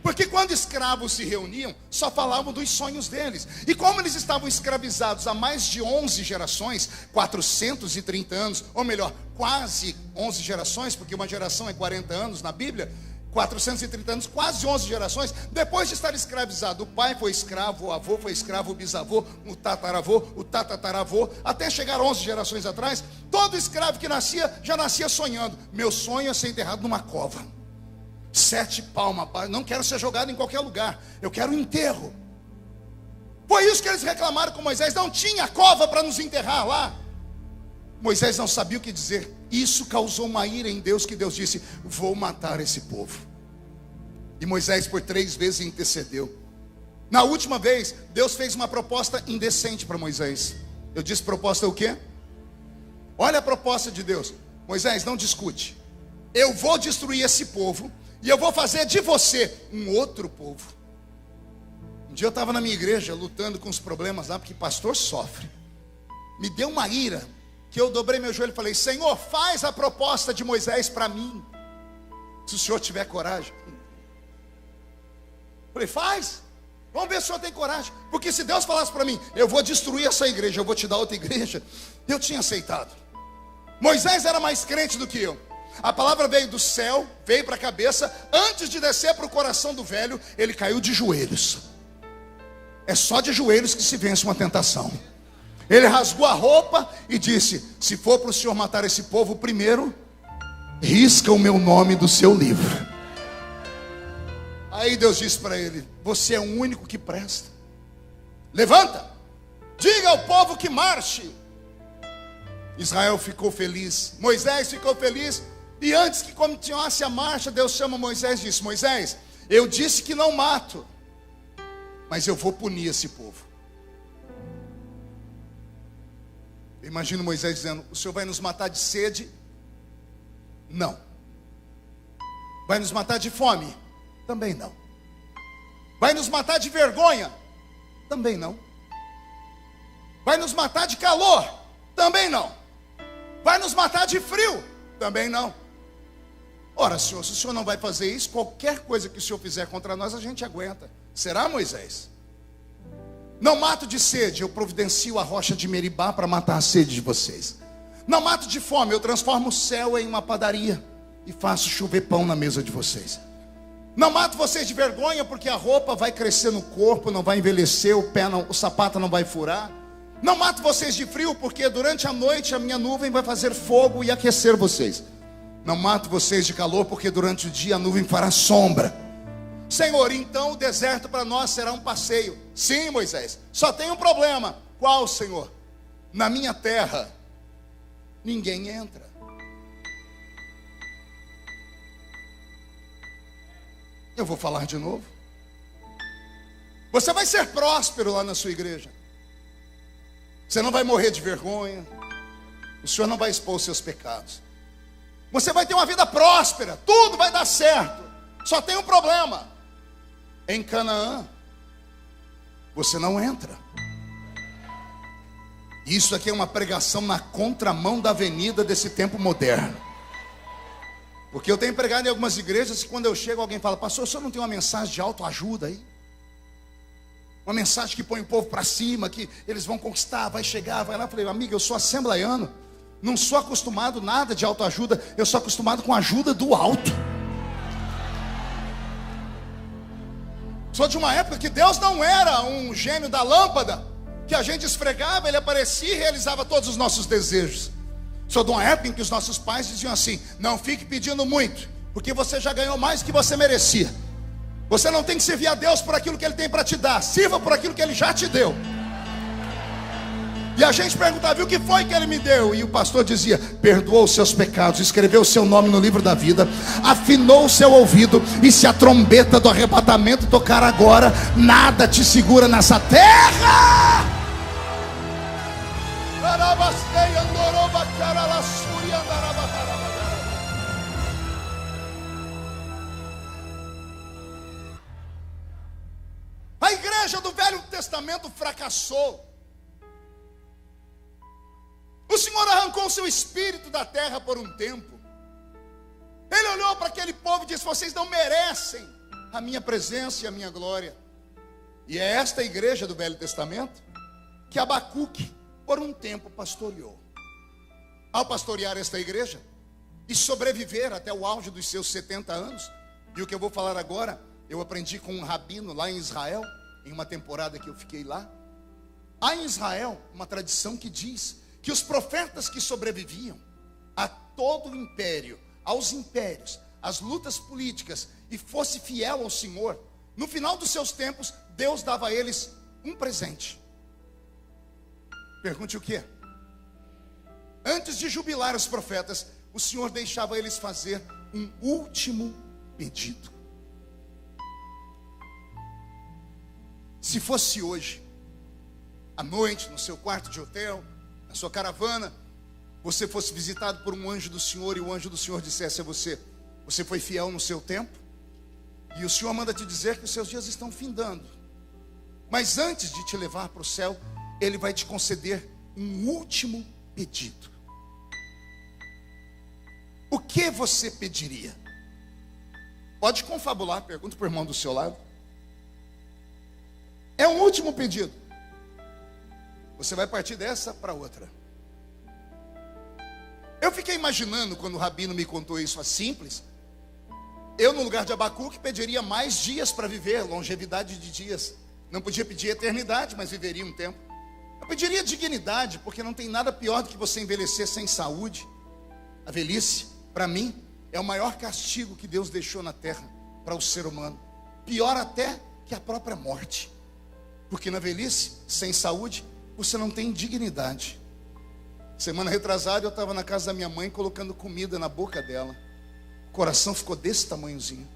Porque quando escravos se reuniam, só falavam dos sonhos deles. E como eles estavam escravizados há mais de 11 gerações, 430 anos, ou melhor, quase 11 gerações, porque uma geração é 40 anos na Bíblia, 430 anos, quase 11 gerações, depois de estar escravizado, o pai foi escravo, o avô foi escravo, o bisavô, o tatataravô, até chegar 11 gerações atrás, todo escravo que nascia, já nascia sonhando: meu sonho é ser enterrado numa cova. 7 palmas, não quero ser jogado em qualquer lugar, eu quero um enterro. Foi isso que eles reclamaram com Moisés. Não tinha cova para nos enterrar lá. Moisés não sabia o que dizer. Isso causou uma ira em Deus, que Deus disse: vou matar esse povo. E Moisés por 3 vezes intercedeu. Na última vez, Deus fez uma proposta indecente para Moisés. Eu disse proposta o quê? Olha a proposta de Deus: Moisés, não discute. Eu vou destruir esse povo e eu vou fazer de você um outro povo. Um dia eu estava na minha igreja lutando com os problemas lá, porque pastor sofre. Me deu uma ira, que eu dobrei meu joelho e falei: Senhor, faz a proposta de Moisés para mim, se o Senhor tiver coragem. Falei: faz, vamos ver se o Senhor tem coragem. Porque se Deus falasse para mim: eu vou destruir essa igreja, eu vou te dar outra igreja, eu tinha aceitado. Moisés era mais crente do que eu. A palavra veio do céu, veio para a cabeça. Antes de descer para o coração do velho, ele caiu de joelhos. É só de joelhos que se vence uma tentação. Ele rasgou a roupa e disse: se for para o Senhor matar esse povo, primeiro risca o meu nome do seu livro. Aí Deus disse para ele: você é o único que presta. Levanta, diga ao povo que marche. Israel ficou feliz, Moisés ficou feliz. E antes que continuasse a marcha, Deus chama Moisés e disse: Moisés, eu disse que não mato, mas eu vou punir esse povo. Eu imagino Moisés dizendo: o Senhor vai nos matar de sede? Não. Vai nos matar de fome? Também não. Vai nos matar de vergonha? Também não. Vai nos matar de calor? Também não. Vai nos matar de frio? Também não. Ora, Senhor, se o Senhor não vai fazer isso, qualquer coisa que o Senhor fizer contra nós, a gente aguenta. Será, Moisés? Não mato de sede, eu providencio a rocha de Meribá para matar a sede de vocês. Não mato de fome, eu transformo o céu em uma padaria. e faço chover pão na mesa de vocês. Não mato vocês de vergonha, porque a roupa vai crescer no corpo, não vai envelhecer, o sapato não vai furar. Não mato vocês de frio, porque durante a noite a minha nuvem vai fazer fogo e aquecer vocês. Não mato vocês de calor, porque durante o dia a nuvem fará sombra. Senhor, então o deserto para nós será um passeio. Sim, Moisés, só tem um problema. Qual, Senhor? Na minha terra ninguém entra. Eu vou falar de novo. Você vai ser próspero lá na sua igreja. Você não vai morrer de vergonha. O Senhor não vai expor os seus pecados. Você vai ter uma vida próspera. Tudo vai dar certo. Só tem um problema. Em Canaã, você não entra. Isso aqui é uma pregação na contramão da avenida desse tempo moderno. Porque eu tenho pregado em algumas igrejas e quando eu chego alguém fala: pastor, o senhor não tem uma mensagem de autoajuda aí? Uma mensagem que põe o povo para cima, que eles vão conquistar, vai chegar, vai lá. Eu falei: amigo, eu sou assembleiano, não sou acostumado nada de autoajuda, eu sou acostumado com a ajuda do alto. Sou de uma época que Deus não era um gênio da lâmpada, que a gente esfregava, ele aparecia e realizava todos os nossos desejos. Sou de uma época em que os nossos pais diziam assim: não fique pedindo muito, porque você já ganhou mais do que você merecia. Você não tem que servir a Deus por aquilo que Ele tem para te dar, sirva por aquilo que Ele já te deu. E a gente perguntava: e o que foi que Ele me deu? E o pastor dizia: perdoou os seus pecados, escreveu o seu nome no livro da vida, afinou o seu ouvido, e se a trombeta do arrebatamento tocar agora, nada te segura nessa terra. A igreja do Velho Testamento fracassou. O Senhor arrancou o seu espírito da terra por um tempo. Ele olhou para aquele povo e disse: vocês não merecem a minha presença e a minha glória. E é esta igreja do Velho Testamento que Abacuque por um tempo pastoreou. Ao pastorear esta igreja e sobreviver até o auge dos seus 70 anos, e o que eu vou falar agora, eu aprendi com um rabino lá em Israel, em uma temporada que eu fiquei lá. Há em Israel uma tradição que diz que os profetas que sobreviviam a todo o império, aos impérios, às lutas políticas, e fosse fiel ao Senhor, no final dos seus tempos, Deus dava a eles um presente. Pergunte o quê? Antes de jubilar os profetas, o Senhor deixava eles fazer um último pedido. Se fosse hoje, à noite, no seu quarto de hotel, na sua caravana, você fosse visitado por um anjo do Senhor, e o anjo do Senhor dissesse a você: você foi fiel no seu tempo, e o Senhor manda te dizer que os seus dias estão findando, mas antes de te levar para o céu, Ele vai te conceder um último pedido. O que você pediria? Pode confabular, pergunta para o irmão do seu lado. É um último pedido. Você vai partir dessa para outra. Eu fiquei imaginando, quando o rabino me contou isso, é simples. Eu, no lugar de Abacuque, pediria mais dias para viver, longevidade de dias. Não podia pedir eternidade, mas viveria um tempo. Eu pediria dignidade, porque não tem nada pior do que você envelhecer sem saúde. A velhice, para mim, é o maior castigo que Deus deixou na terra para o ser humano. Pior até que a própria morte. Porque na velhice, sem saúde, você não tem dignidade. Semana retrasada eu estava na casa da minha mãe colocando comida na boca dela. O coração ficou desse tamanhozinho.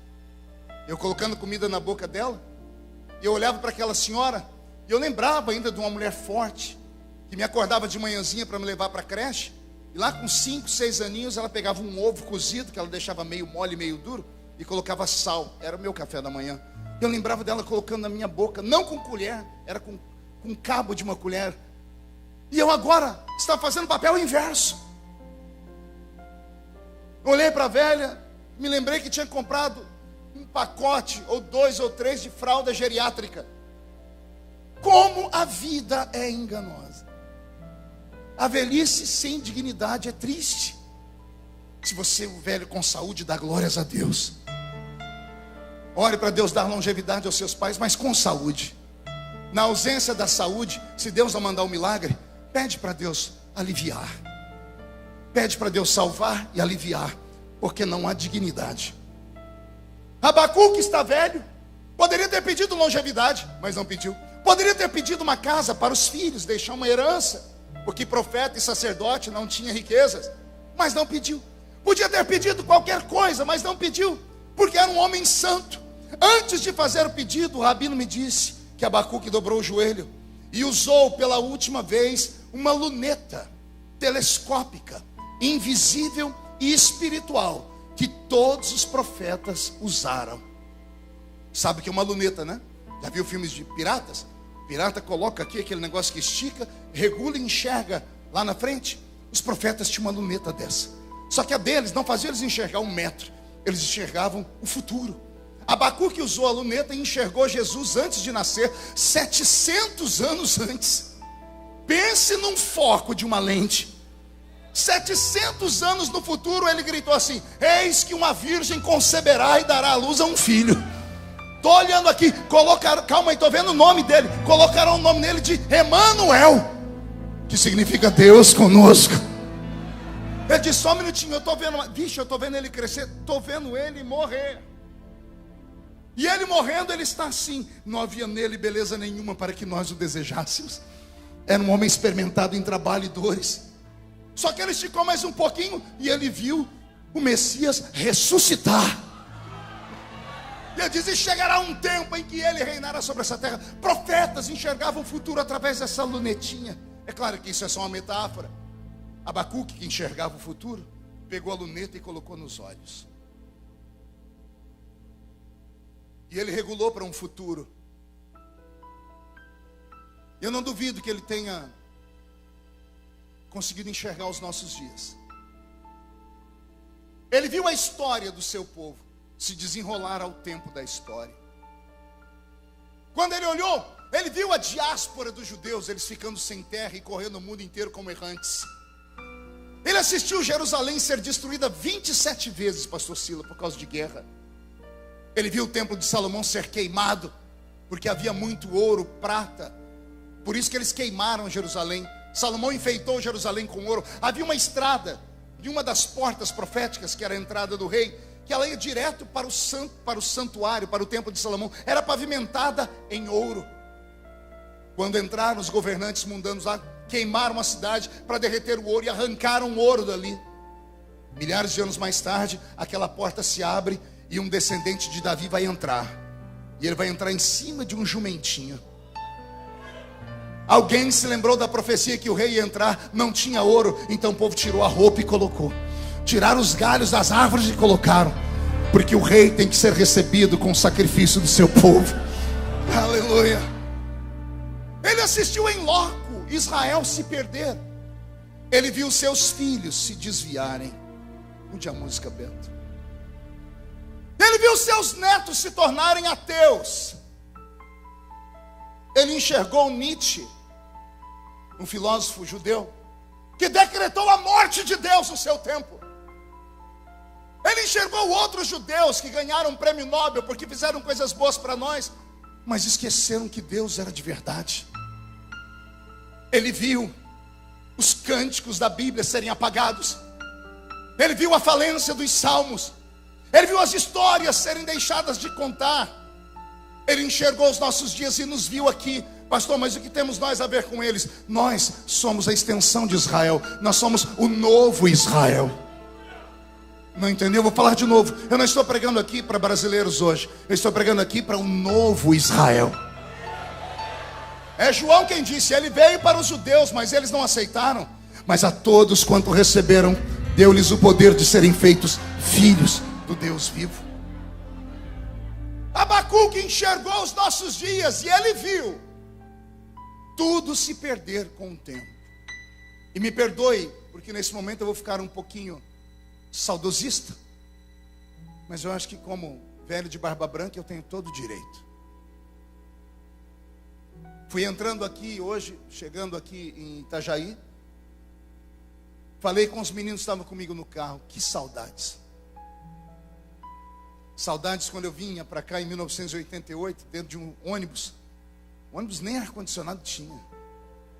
Eu colocando comida na boca dela, e eu olhava para aquela senhora, e eu lembrava ainda de uma mulher forte, que me acordava de manhãzinha para me levar para a creche. E lá com 5, 6 aninhos, ela pegava um ovo cozido, que ela deixava meio mole, meio duro, e colocava sal. Era o meu café da manhã. Eu lembrava dela colocando na minha boca, não com colher, era com cabo de uma colher. E eu agora estava fazendo o papel inverso. Olhei para a velha, me lembrei que tinha comprado um pacote, ou 2 ou 3 de fralda geriátrica. Como a vida é enganosa. A velhice sem dignidade é triste. Se você é um velho com saúde, dá glórias a Deus. Ore para Deus dar longevidade aos seus pais, mas com saúde. Na ausência da saúde, se Deus não mandar um milagre, pede para Deus aliviar. Pede para Deus salvar e aliviar, porque não há dignidade. Abacuque está velho. Poderia ter pedido longevidade, mas não pediu. Poderia ter pedido uma casa para os filhos, deixar uma herança, porque profeta e sacerdote não tinha riquezas, mas não pediu. Podia ter pedido qualquer coisa, mas não pediu, porque era um homem santo. Antes de fazer o pedido, o rabino me disse que Abacuque dobrou o joelho e usou pela última vez uma luneta telescópica, invisível e espiritual, que todos os profetas usaram. Sabe o que é uma luneta, né? Já viu filmes de piratas? O pirata coloca aqui aquele negócio que estica, regula e enxerga lá na frente. Os profetas tinham uma luneta dessa. Só que a deles não fazia eles enxergar 1 metro, eles enxergavam o futuro. Abacuque usou a luneta e enxergou Jesus antes de nascer, 700 anos antes. Pense num foco de uma lente. 700 anos no futuro, ele gritou assim: eis que uma virgem conceberá e dará à luz a um filho. Estou olhando aqui, colocaram, calma aí, estou vendo o nome dele. Colocaram o nome dele de Emanuel, que significa Deus conosco. Ele disse: só um minutinho, eu estou vendo, vixe, eu estou vendo ele crescer, estou vendo ele morrer. E ele morrendo, ele está assim. Não havia nele beleza nenhuma para que nós o desejássemos. Era um homem experimentado em trabalho e dores. Só que ele esticou mais um pouquinho e ele viu o Messias ressuscitar. E ele diz: e chegará um tempo em que ele reinará sobre essa terra. Profetas enxergavam o futuro através dessa lunetinha. É claro que isso é só uma metáfora. Abacuque, que enxergava o futuro, pegou a luneta e colocou nos olhos. E ele regulou para um futuro. Eu não duvido que ele tenha conseguido enxergar os nossos dias. Ele viu a história do seu povo se desenrolar ao tempo da história. Quando ele olhou, ele viu a diáspora dos judeus, eles ficando sem terra e correndo o mundo inteiro como errantes. Ele assistiu Jerusalém ser destruída 27 vezes, pastor Sila, por causa de guerra. Ele viu o templo de Salomão ser queimado, porque havia muito ouro, prata. Por isso que eles queimaram Jerusalém. Salomão enfeitou Jerusalém com ouro. Havia uma estrada de uma das portas proféticas, que era a entrada do rei, que ela ia direto para o santuário, para o templo de Salomão. Era pavimentada em ouro. Quando entraram os governantes mundanos lá, queimaram a cidade para derreter o ouro e arrancaram o ouro dali. Milhares de anos mais tarde, aquela porta se abre e um descendente de Davi vai entrar. E ele vai entrar em cima de um jumentinho. Alguém se lembrou da profecia que o rei ia entrar, não tinha ouro, então o povo tirou a roupa e colocou. Tiraram os galhos das árvores e colocaram, porque o rei tem que ser recebido com o sacrifício do seu povo. Aleluia. Ele assistiu em loco Israel se perder. Ele viu seus filhos se desviarem. Mude a música, Bento. Ele viu seus netos se tornarem ateus. Ele enxergou Nietzsche, um filósofo judeu, que decretou a morte de Deus no seu tempo. Ele enxergou outros judeus que ganharam um prêmio Nobel porque fizeram coisas boas para nós, mas esqueceram que Deus era de verdade. Ele viu os cânticos da Bíblia serem apagados. Ele viu a falência dos salmos. Ele viu as histórias serem deixadas de contar. Ele enxergou os nossos dias e nos viu aqui. Pastor, mas o que temos nós a ver com eles? Nós somos a extensão de Israel. Nós somos o novo Israel. Não entendeu? Vou falar de novo. Eu não estou pregando aqui para brasileiros hoje. Eu estou pregando aqui para um novo Israel. É João quem disse: ele veio para os judeus, mas eles não aceitaram. Mas a todos quanto receberam, deu-lhes o poder de serem feitos filhos do Deus vivo. Abacuque enxergou os nossos dias e ele viu tudo se perder com o tempo. E me perdoe, porque nesse momento eu vou ficar um pouquinho saudosista, mas eu acho que como velho de barba branca eu tenho todo o direito. Fui entrando aqui hoje, chegando aqui em Itajaí, Falei com os meninos que estavam comigo no carro. Que saudades. Saudades quando eu vinha para cá em 1988, dentro de um ônibus. O ônibus nem ar-condicionado tinha.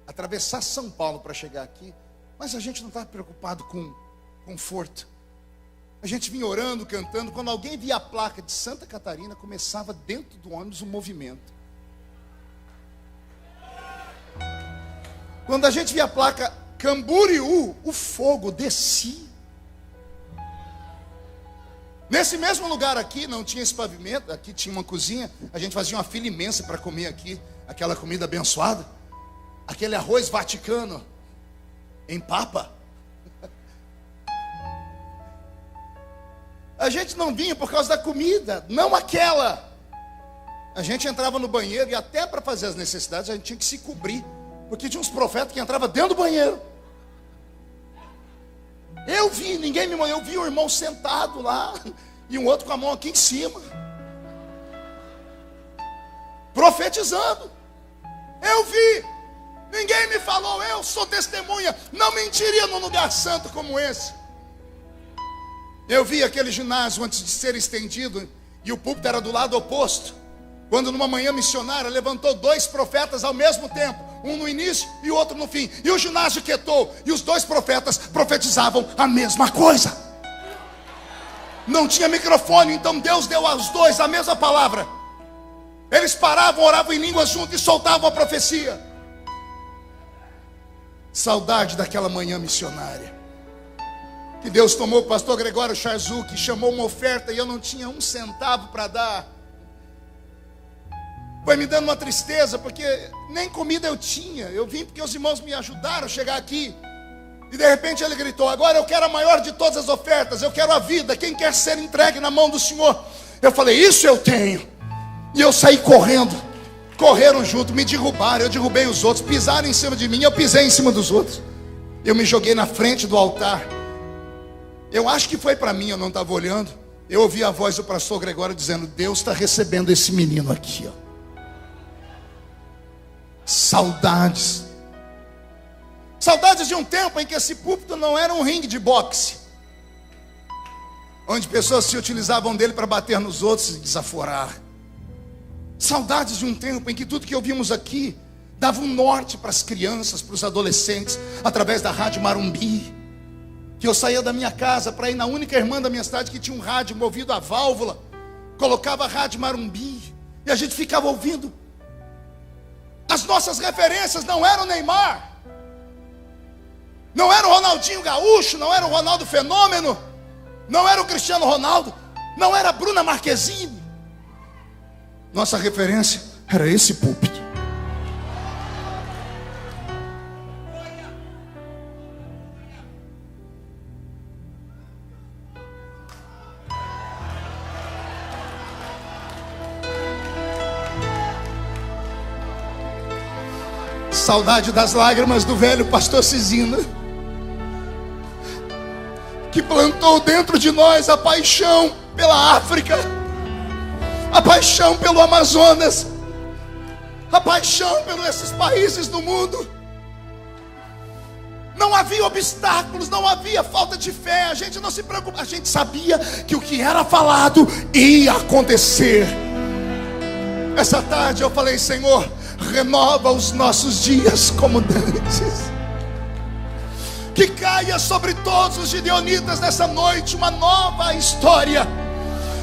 Atravessar São Paulo para chegar aqui. Mas a gente não estava preocupado com conforto. A gente vinha orando, cantando. Quando alguém via a placa de Santa Catarina, começava dentro do ônibus um movimento. Quando a gente via a placa Camboriú, o fogo descia. Nesse mesmo lugar aqui, não tinha esse pavimento. Aqui tinha uma cozinha. A gente fazia uma fila imensa para comer aqui aquela comida abençoada. Aquele arroz vaticano em papa. A gente não vinha por causa da comida, não aquela. A gente entrava no banheiro e até para fazer as necessidades a gente tinha que se cobrir, porque tinha uns profetas que entravam dentro do banheiro. Eu vi, ninguém me mandou, eu vi um irmão sentado lá e um outro com a mão aqui em cima, profetizando. Eu vi, ninguém me falou, eu sou testemunha, não mentiria num lugar santo como esse. Eu vi aquele ginásio antes de ser estendido e o púlpito era do lado oposto. Quando numa manhã missionária levantou 2 profetas ao mesmo tempo, um no início e o outro no fim, e o ginásio quietou, e os 2 profetas profetizavam a mesma coisa. Não tinha microfone, então Deus deu aos 2 a mesma palavra. Eles paravam, oravam em línguas juntos e soltavam a profecia. Saudade daquela manhã missionária. Que Deus tomou o pastor Gregório Charzuk, que chamou uma oferta e eu não tinha um centavo para dar. Foi me dando uma tristeza, porque nem comida eu tinha. Eu vim porque os irmãos me ajudaram a chegar aqui. E de repente ele gritou: agora eu quero a maior de todas as ofertas, eu quero a vida, quem quer ser entregue na mão do Senhor? Eu falei: isso eu tenho. E eu saí correndo. Correram junto, me derrubaram, eu derrubei os outros, pisaram em cima de mim, eu pisei em cima dos outros. Eu me joguei na frente do altar. Eu acho que foi para mim, eu não estava olhando. Eu ouvi a voz do pastor Gregório dizendo: Deus está recebendo esse menino aqui, ó. Saudades. Saudades de um tempo em que esse púlpito não era um ringue de boxe, onde pessoas se utilizavam dele para bater nos outros e desaforar. Saudades de um tempo em que tudo que ouvimos aqui dava um norte para as crianças, para os adolescentes, através da Rádio Marumbi. Que eu saía da minha casa para ir na única irmã da minha cidade que tinha um rádio movido a válvula, colocava a Rádio Marumbi e a gente ficava ouvindo. As nossas referências não eram o Neymar, não era o Ronaldinho Gaúcho, não era o Ronaldo Fenômeno, não era o Cristiano Ronaldo, não era a Bruna Marquezine. Nossa referência era esse púlpito. Saudade das lágrimas do velho pastor Cisina, que plantou dentro de nós a paixão pela África, a paixão pelo Amazonas, a paixão pelos esses países do mundo. Não havia obstáculos, não havia falta de fé, a gente não se preocupava, a gente sabia que o que era falado ia acontecer. Essa tarde eu falei: Senhor, renova os nossos dias como dantes. Que caia sobre todos os gideonitas nessa noite uma nova história.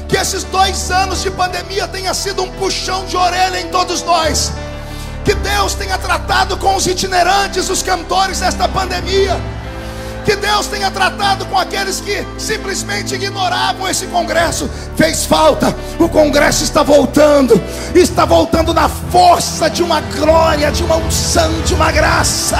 Que esses 2 anos de pandemia tenha sido um puxão de orelha em todos nós. Que Deus tenha tratado com os itinerantes, os cantores desta pandemia. Que Deus tenha tratado com aqueles que simplesmente ignoravam esse congresso. Fez falta, o congresso está voltando na força de uma glória, de uma unção, de uma graça.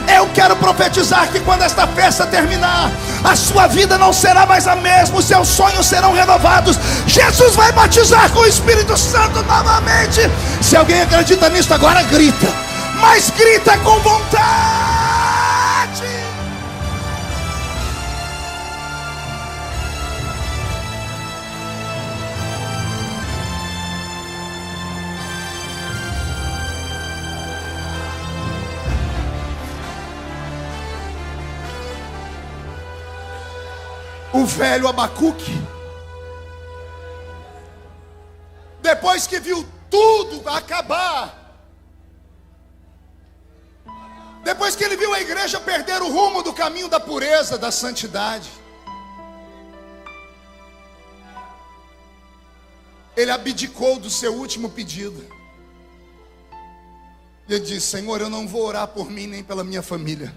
Eu quero profetizar que quando esta festa terminar, a sua vida não será mais a mesma, os seus sonhos serão renovados. Jesus vai batizar com o Espírito Santo novamente. Se alguém acredita nisso, agora grita, mas grita com vontade. O velho Abacuque, depois que viu tudo acabar, depois que ele viu a igreja perder o rumo do caminho da pureza, da santidade, ele abdicou do seu último pedido. E ele disse: Senhor, eu não vou orar por mim nem pela minha família,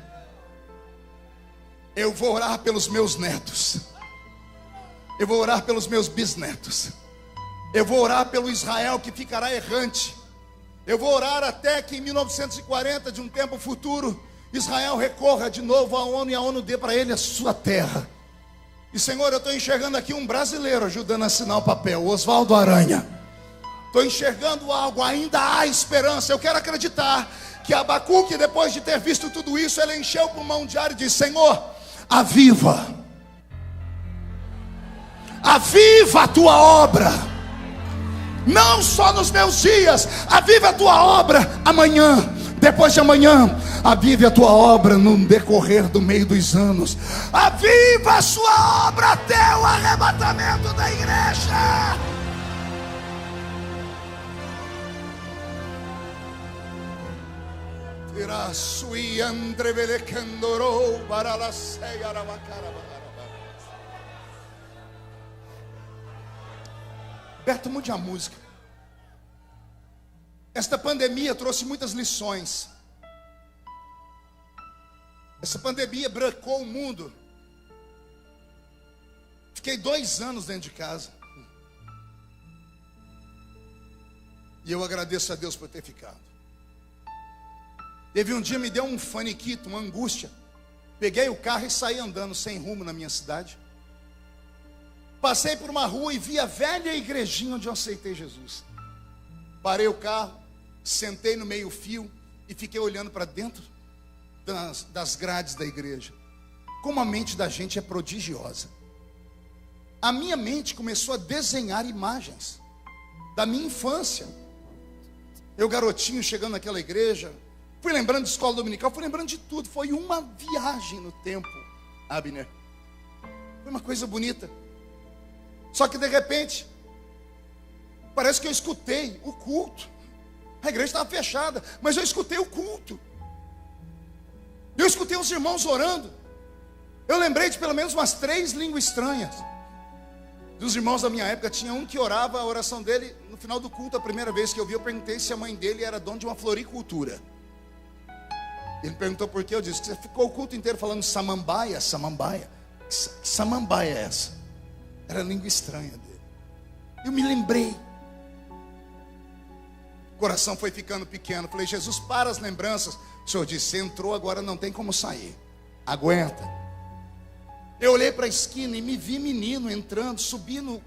eu vou orar pelos meus netos, eu vou orar pelos meus bisnetos, eu vou orar pelo Israel que ficará errante, eu vou orar até que em 1940, de um tempo futuro, Israel recorra de novo à ONU e a ONU dê para ele a sua terra. E Senhor, eu estou enxergando aqui um brasileiro ajudando a assinar o papel, o Oswaldo Aranha. Estou enxergando algo, ainda há esperança. Eu quero acreditar que Abacuque, depois de ter visto tudo isso, ele encheu o pulmão de ar e disse: Senhor, aviva a tua obra, não só nos meus dias, aviva a tua obra amanhã, depois de amanhã, avive a tua obra no decorrer do meio dos anos, aviva a sua obra até o arrebatamento da igreja. Beto, mude a música. Esta pandemia trouxe muitas lições. Essa pandemia brancou o mundo. Fiquei 2 anos dentro de casa. E eu agradeço a Deus por ter ficado. Teve um dia, me deu um faniquito, uma angústia. Peguei o carro e saí andando sem rumo na minha cidade. Passei por uma rua e vi a velha igrejinha onde eu aceitei Jesus. Parei o carro, sentei no meio fio e fiquei olhando para dentro das grades da igreja. Como a mente da gente é prodigiosa. A minha mente começou a desenhar imagens da minha infância. Eu garotinho chegando naquela igreja, fui lembrando de escola dominical, fui lembrando de tudo. Foi uma viagem no tempo, Abner. Foi uma coisa bonita. Só que de repente, parece que eu escutei o culto. A igreja estava fechada, mas eu escutei o culto. Eu escutei os irmãos orando. Eu lembrei de pelo menos umas 3 línguas estranhas. Dos irmãos da minha época, tinha um que orava a oração dele no final do culto. A primeira vez que eu vi, eu perguntei se a mãe dele era dona de uma floricultura. Ele perguntou por quê. Eu disse: você ficou o culto inteiro falando samambaia, samambaia. Que samambaia é essa? Era a língua estranha dele. Eu me lembrei. O coração foi ficando pequeno. Falei: Jesus, para as lembranças. O Senhor disse: você entrou, agora não tem como sair. Aguenta. Eu olhei para a esquina e me vi menino entrando, subindo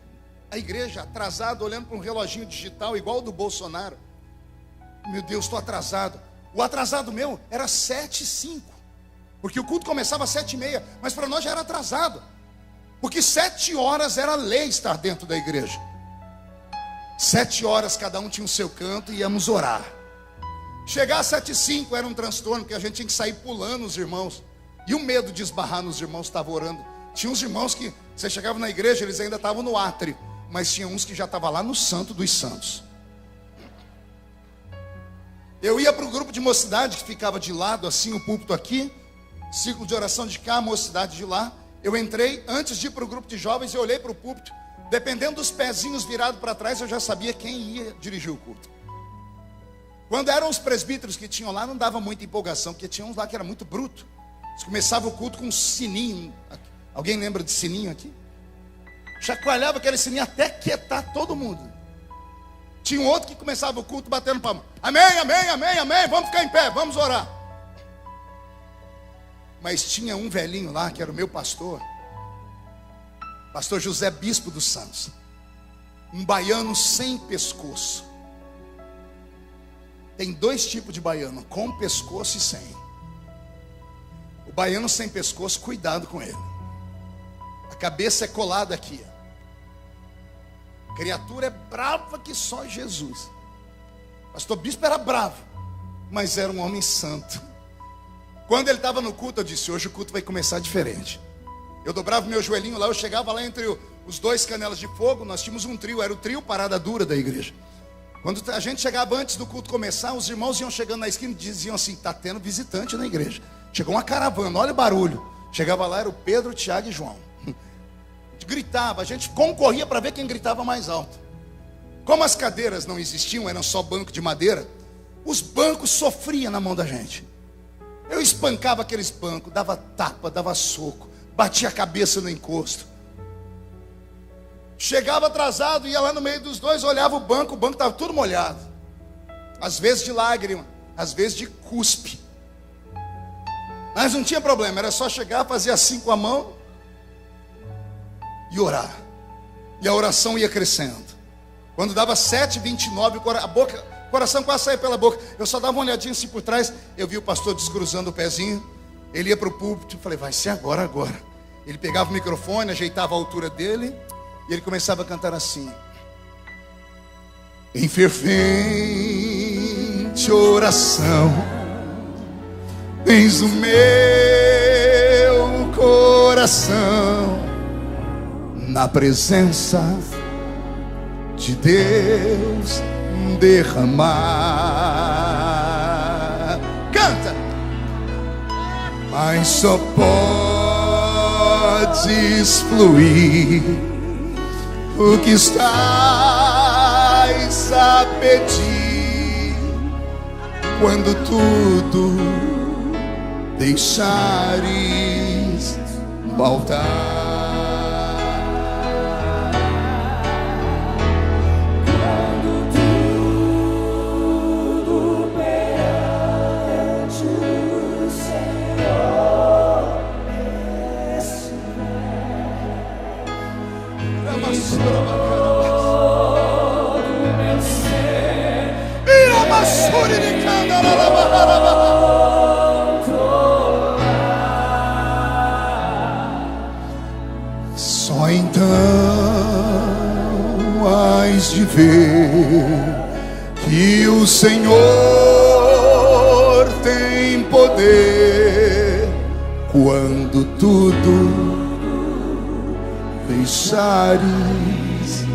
a igreja, atrasado, olhando para um reloginho digital igual o do Bolsonaro. Meu Deus, estou atrasado. O atrasado meu era 7h05, porque o culto começava às 7h30, mas para nós já era atrasado, porque 7 horas era lei estar dentro da igreja. 7 horas cada um tinha o seu canto e íamos orar. Chegar às 7h05 era um transtorno, porque a gente tinha que sair pulando os irmãos. E o medo de esbarrar nos irmãos que estavam orando. Tinha uns irmãos que, você chegava na igreja, eles ainda estavam no átrio, mas tinha uns que já estavam lá no Santo dos Santos. Eu ia para o grupo de mocidade, que ficava de lado, assim, o púlpito aqui, círculo de oração de cá, a mocidade de lá. Eu entrei, antes de ir para o grupo de jovens, eu olhei para o púlpito. Dependendo dos pezinhos virados para trás, eu já sabia quem ia dirigir o culto. Quando eram os presbíteros que tinham lá, não dava muita empolgação, porque tinha uns lá que era muito bruto. Eles começavam o culto com um sininho. Alguém lembra de sininho aqui? Chacoalhava aquele sininho até quietar todo mundo. Tinha um outro que começava o culto batendo palma. Amém, amém, amém, amém. Vamos ficar em pé, vamos orar. Mas tinha um velhinho lá, que era o meu pastor. Pastor José Bispo dos Santos. Um baiano sem pescoço. Tem 2 tipos de baiano, com pescoço e sem. O baiano sem pescoço, cuidado com ele. A cabeça é colada aqui. A criatura é brava que só Jesus. Pastor Bispo era bravo, mas era um homem santo. Quando ele estava no culto, eu disse: hoje o culto vai começar diferente. Eu dobrava meu joelhinho lá, eu chegava lá entre os dois canelas de fogo. Nós tínhamos um trio, era o trio Parada Dura da igreja. Quando a gente chegava antes do culto começar, os irmãos iam chegando na esquina e diziam assim: está tendo visitante na igreja. Chegou uma caravana, olha o barulho. Chegava lá, era o Pedro, o Tiago e João. Gritava, a gente concorria para ver quem gritava mais alto. Como as cadeiras não existiam, eram só banco de madeira, os bancos sofriam na mão da gente. Eu espancava aqueles bancos, dava tapa, dava soco, batia a cabeça no encosto. Chegava atrasado, ia lá no meio dos dois, olhava o banco estava tudo molhado. Às vezes de lágrima, às vezes de cuspe. Mas não tinha problema, era só chegar, fazer assim com a mão e orar. E a oração ia crescendo. Quando dava 7h29, o coração quase saía pela boca. Eu só dava uma olhadinha assim por trás. Eu vi o pastor descruzando o pezinho. Ele ia para o púlpito. Eu falei, vai ser agora. Ele pegava o microfone, ajeitava a altura dele, e ele começava a cantar assim: em fervente oração, tens o meu coração na presença de Deus derramar. Canta! Mas só podes fluir o que estás a pedir quando tudo deixares faltar. Só então hás de ver que o Senhor tem poder quando tudo deixares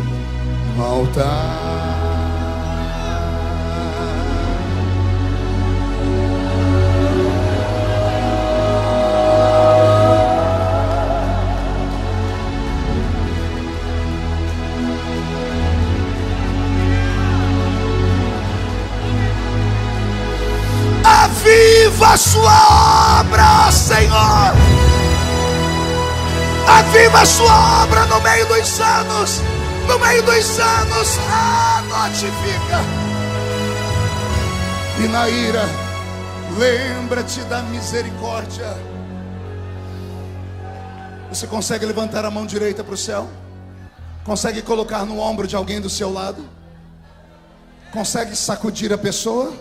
faltar. Aviva a sua obra, Senhor. Aviva a sua obra no meio dos anos. No meio dos anos, notifica. E na ira, lembra-te da misericórdia. Você consegue levantar a mão direita para o céu? Consegue colocar no ombro de alguém do seu lado? Consegue sacudir a pessoa?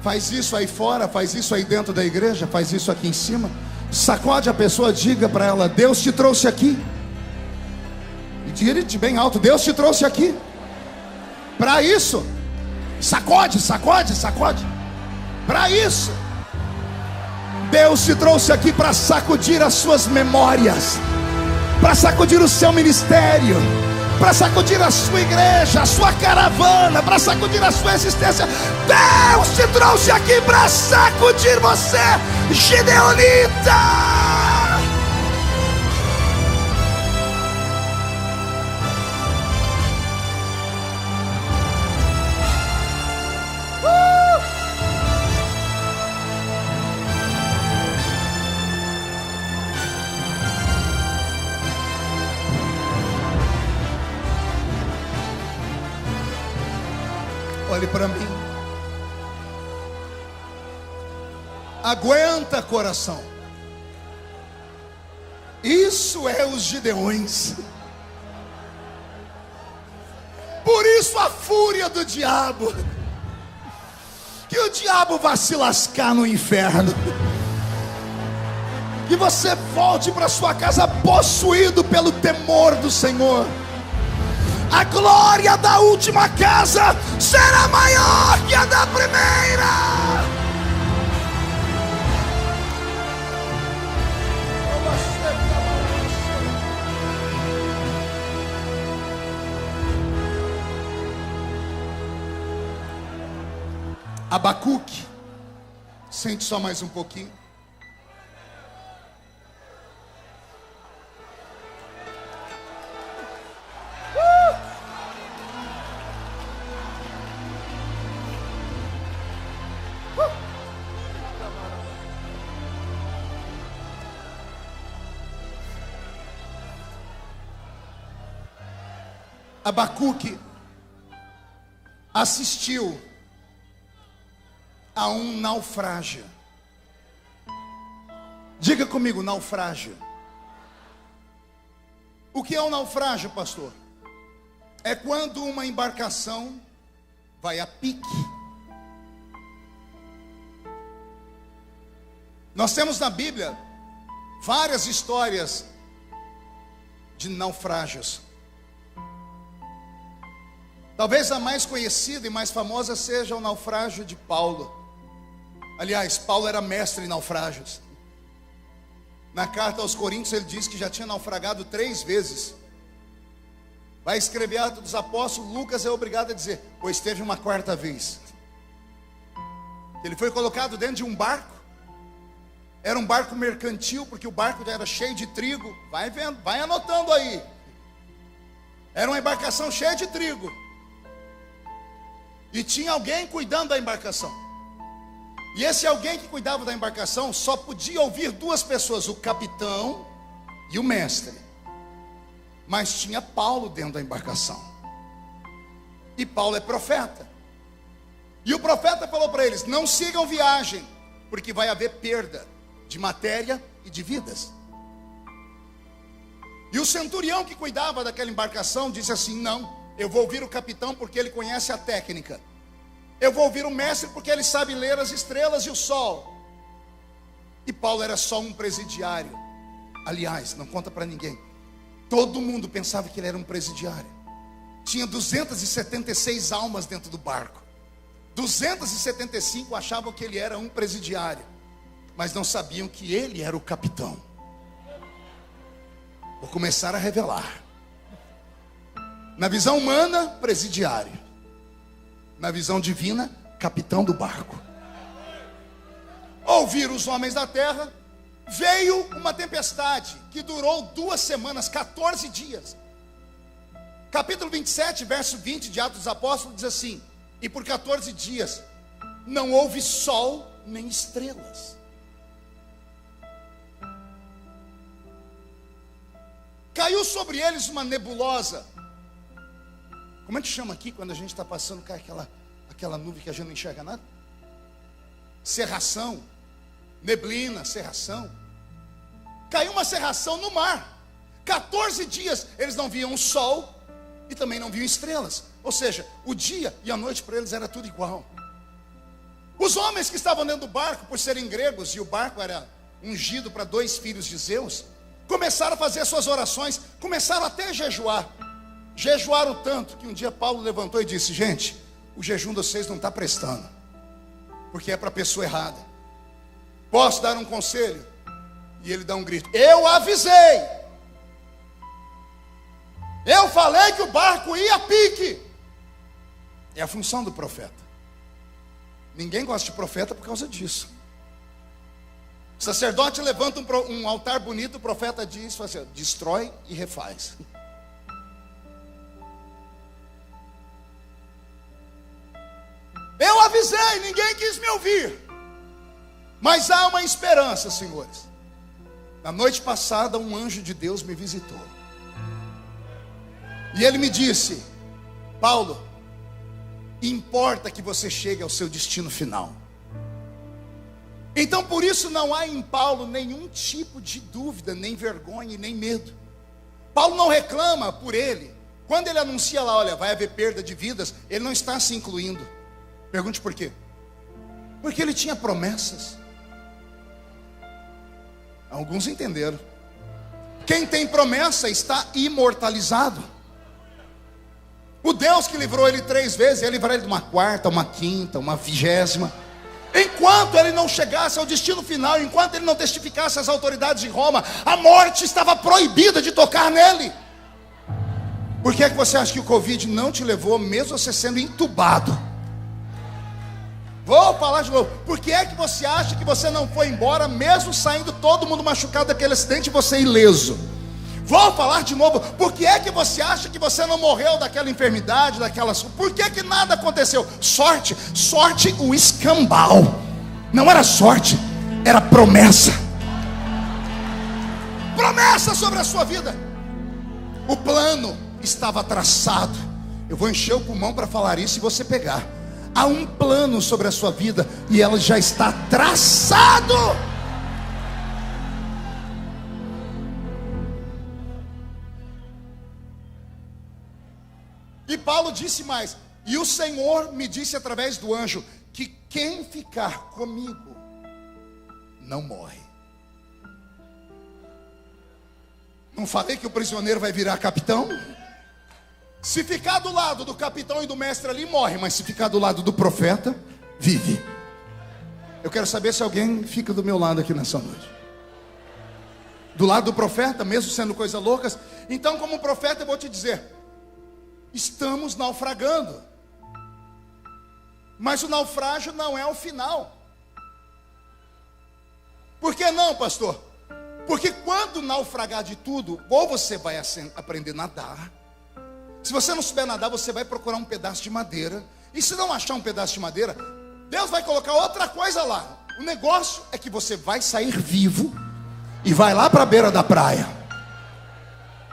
Faz isso aí fora, faz isso aí dentro da igreja, faz isso aqui em cima. Sacode a pessoa, diga para ela: Deus te trouxe aqui. E diga-te bem alto: Deus te trouxe aqui para isso. Sacode, sacode, sacode. Para isso. Deus te trouxe aqui para sacudir as suas memórias, para sacudir o seu ministério, para sacudir a sua igreja, a sua caravana, para sacudir a sua existência. Deus te trouxe aqui para sacudir você, gideonita. Olhe para mim. Aguenta, coração. Isso é os Gideões. Por isso a fúria do diabo. Que o diabo vá se lascar no inferno. Que você volte para sua casa possuído pelo temor do Senhor. A glória da última casa será maior que a da primeira. Abacuque. Sente só mais um pouquinho. Abacuque assistiu a um naufrágio. Diga comigo, naufrágio. O que é um naufrágio, pastor? É quando uma embarcação vai a pique. Nós temos na Bíblia várias histórias de naufrágios. Talvez a mais conhecida e mais famosa seja o naufrágio de Paulo. Aliás, Paulo era mestre em naufrágios. Na carta aos Coríntios ele diz que já tinha naufragado 3 vezes. Vai escrever Atos dos Apóstolos, Lucas é obrigado a dizer, pois teve uma 4ª vez. Ele foi colocado dentro de um barco. Era um barco mercantil, porque o barco já era cheio de trigo. Vai vendo, vai anotando aí. Era uma embarcação cheia de trigo. E tinha alguém cuidando da embarcação. E esse alguém que cuidava da embarcação só podia ouvir 2 pessoas, o capitão e o mestre. Mas tinha Paulo dentro da embarcação. E Paulo é profeta. E o profeta falou para eles, não sigam viagem, porque vai haver perda de matéria e de vidas. E o centurião que cuidava daquela embarcação disse assim, não, eu vou ouvir o capitão porque ele conhece a técnica. Eu vou ouvir o mestre porque ele sabe ler as estrelas e o sol. E Paulo era só um presidiário. Aliás, não conta para ninguém. Todo mundo pensava que ele era um presidiário. Tinha 276 almas dentro do barco. 275 achavam que ele era um presidiário, mas não sabiam que ele era o capitão. Vou começar a revelar. Na visão humana, presidiário. Na visão divina, capitão do barco. Ouviram os homens da terra. Veio uma tempestade que durou 2 semanas, 14 dias. Capítulo 27, verso 20 de Atos dos Apóstolos diz assim, e por 14 dias não houve sol nem estrelas. Caiu sobre eles uma nebulosa. Como é que chama aqui quando a gente está passando, cai aquela nuvem que a gente não enxerga nada? Cerração, neblina, cerração. Caiu uma cerração no mar. 14 dias eles não viam o sol e também não viam estrelas. Ou seja, o dia e a noite para eles era tudo igual. Os homens que estavam dentro do barco, por serem gregos, e o barco era ungido para 2 filhos de Zeus, começaram a fazer suas orações, começaram até a jejuar. Jejuaram tanto que um dia Paulo levantou e disse, gente, o jejum de vocês não está prestando, porque é para a pessoa errada. Posso dar um conselho? E ele dá um grito, eu avisei, eu falei que o barco ia a pique. É a função do profeta. Ninguém gosta de profeta por causa disso. O sacerdote levanta um altar bonito, o profeta diz, assim, destrói e refaz. Eu avisei, ninguém quis me ouvir. Mas há uma esperança, senhores. Na noite passada, um anjo de Deus me visitou. E ele me disse, Paulo, importa que você chegue ao seu destino final. Então por isso não há em Paulo nenhum tipo de dúvida, nem vergonha, nem medo. Paulo não reclama por ele. Quando ele anuncia lá, olha, vai haver perda de vidas, ele não está se incluindo. Pergunte por quê? Porque ele tinha promessas. Alguns entenderam. Quem tem promessa está imortalizado. O Deus que livrou ele 3 vezes, ia livrar ele de uma 4ª, uma 5ª, uma 20ª. Enquanto ele não chegasse ao destino final, enquanto ele não testificasse às autoridades de Roma, a morte estava proibida de tocar nele. Por que é que você acha que o Covid não te levou, mesmo você sendo entubado? Vou falar de novo. Por que é que você acha que você não foi embora, mesmo saindo todo mundo machucado daquele acidente e você ileso? Vou falar de novo. Por que é que você acha que você não morreu daquela enfermidade, daquelas... Por que que nada aconteceu? Sorte, o escambau. Não era sorte, era promessa. Promessa sobre a sua vida. O plano estava traçado. Eu vou encher o pulmão para falar isso e você pegar. Há um plano sobre a sua vida e ela já está traçado. E Paulo disse mais: e o Senhor me disse através do anjo que quem ficar comigo não morre. Não falei que o prisioneiro vai virar capitão? Se ficar do lado do capitão e do mestre ali, morre. Mas se ficar do lado do profeta, vive. Eu quero saber se alguém fica do meu lado aqui nessa noite. Do lado do profeta, mesmo sendo coisas loucas. Então, como profeta, eu vou te dizer: estamos naufragando. Mas o naufrágio não é o final. Por que não, pastor? Porque quando naufragar de tudo, ou você vai aprender a nadar. Se você não souber nadar, você vai procurar um pedaço de madeira. E se não achar um pedaço de madeira, Deus vai colocar outra coisa lá. O negócio é que você vai sair vivo e vai lá para a beira da praia.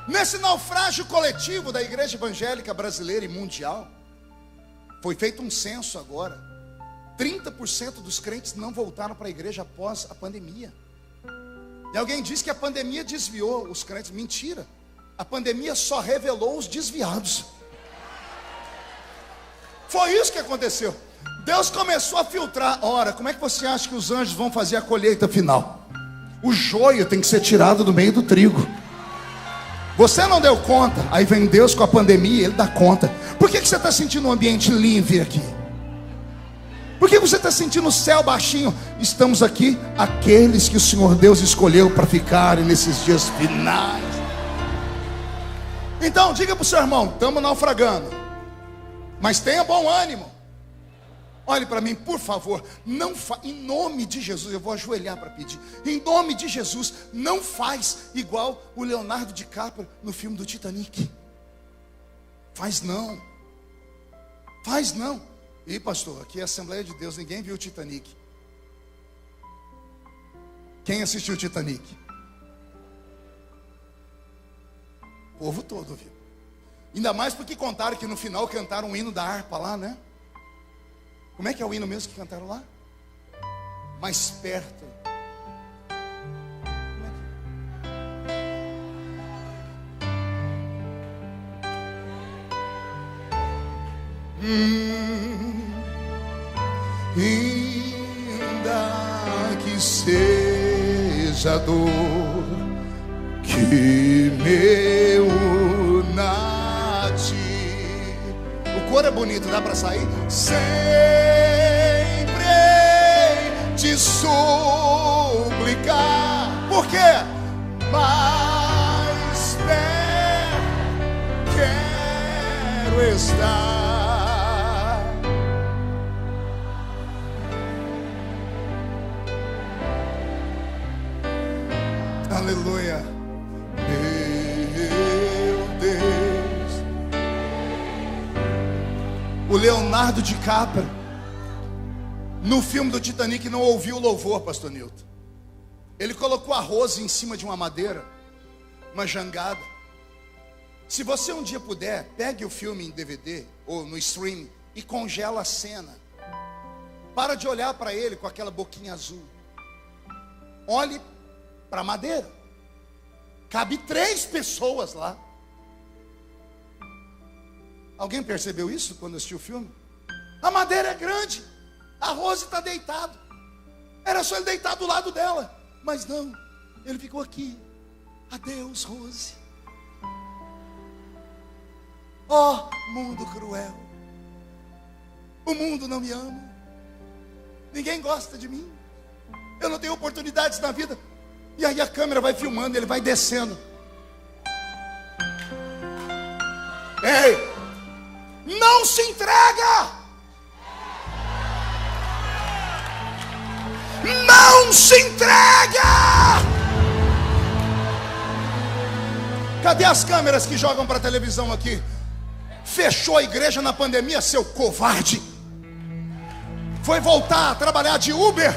Nesse naufrágio coletivo da igreja evangélica brasileira e mundial, foi feito um censo agora. 30% dos crentes não voltaram para a igreja após a pandemia. E alguém diz que a pandemia desviou os crentes. Mentira. A pandemia só revelou os desviados. Foi isso que aconteceu. Deus começou a filtrar. Ora, como é que você acha que os anjos vão fazer a colheita final? O joio tem que ser tirado do meio do trigo. Você não deu conta. Aí vem Deus com a pandemia, Ele dá conta. Por que você está sentindo um ambiente livre aqui? Por que você está sentindo o céu baixinho? Estamos aqui, aqueles que o Senhor Deus escolheu para ficarem nesses dias finais. Então, diga para o seu irmão: estamos naufragando, mas tenha bom ânimo. Olhe para mim, por favor. Em nome de Jesus, eu vou ajoelhar para pedir. Em nome de Jesus, não faz igual o Leonardo DiCaprio no filme do Titanic. Faz não. Faz não. E pastor, aqui é a Assembleia de Deus, ninguém viu o Titanic. Quem assistiu o Titanic? O povo todo viu. Ainda mais porque contaram que no final cantaram um hino da harpa lá, né? Como é que é o hino mesmo que cantaram lá? Mais perto. Ainda que seja dor que me una a ti. O coro é bonito, dá para sair? Sempre te suplicar. Por quê? Mais perto quero estar. Aleluia. Meu Deus. O Leonardo DiCaprio no filme do Titanic não ouviu o louvor, pastor Nilton. Ele colocou a Rose em cima de uma madeira, uma jangada. Se você um dia puder, pegue o filme em DVD ou no stream e congela a cena. Para de olhar para ele com aquela boquinha azul. Olhe para a madeira. Cabe 3 pessoas lá. Alguém percebeu isso quando assistiu o filme? A madeira é grande. A Rose está deitada. Era só ele deitar do lado dela. Mas não, ele ficou aqui. Adeus, Rose. Oh, mundo cruel. O mundo não me ama. Ninguém gosta de mim. Eu não tenho oportunidades na vida. E aí a câmera vai filmando, ele vai descendo. Ei, não se entrega. Não se entrega! Cadê as câmeras que jogam para a televisão aqui? Fechou a igreja na pandemia, seu covarde. Foi voltar a trabalhar de Uber.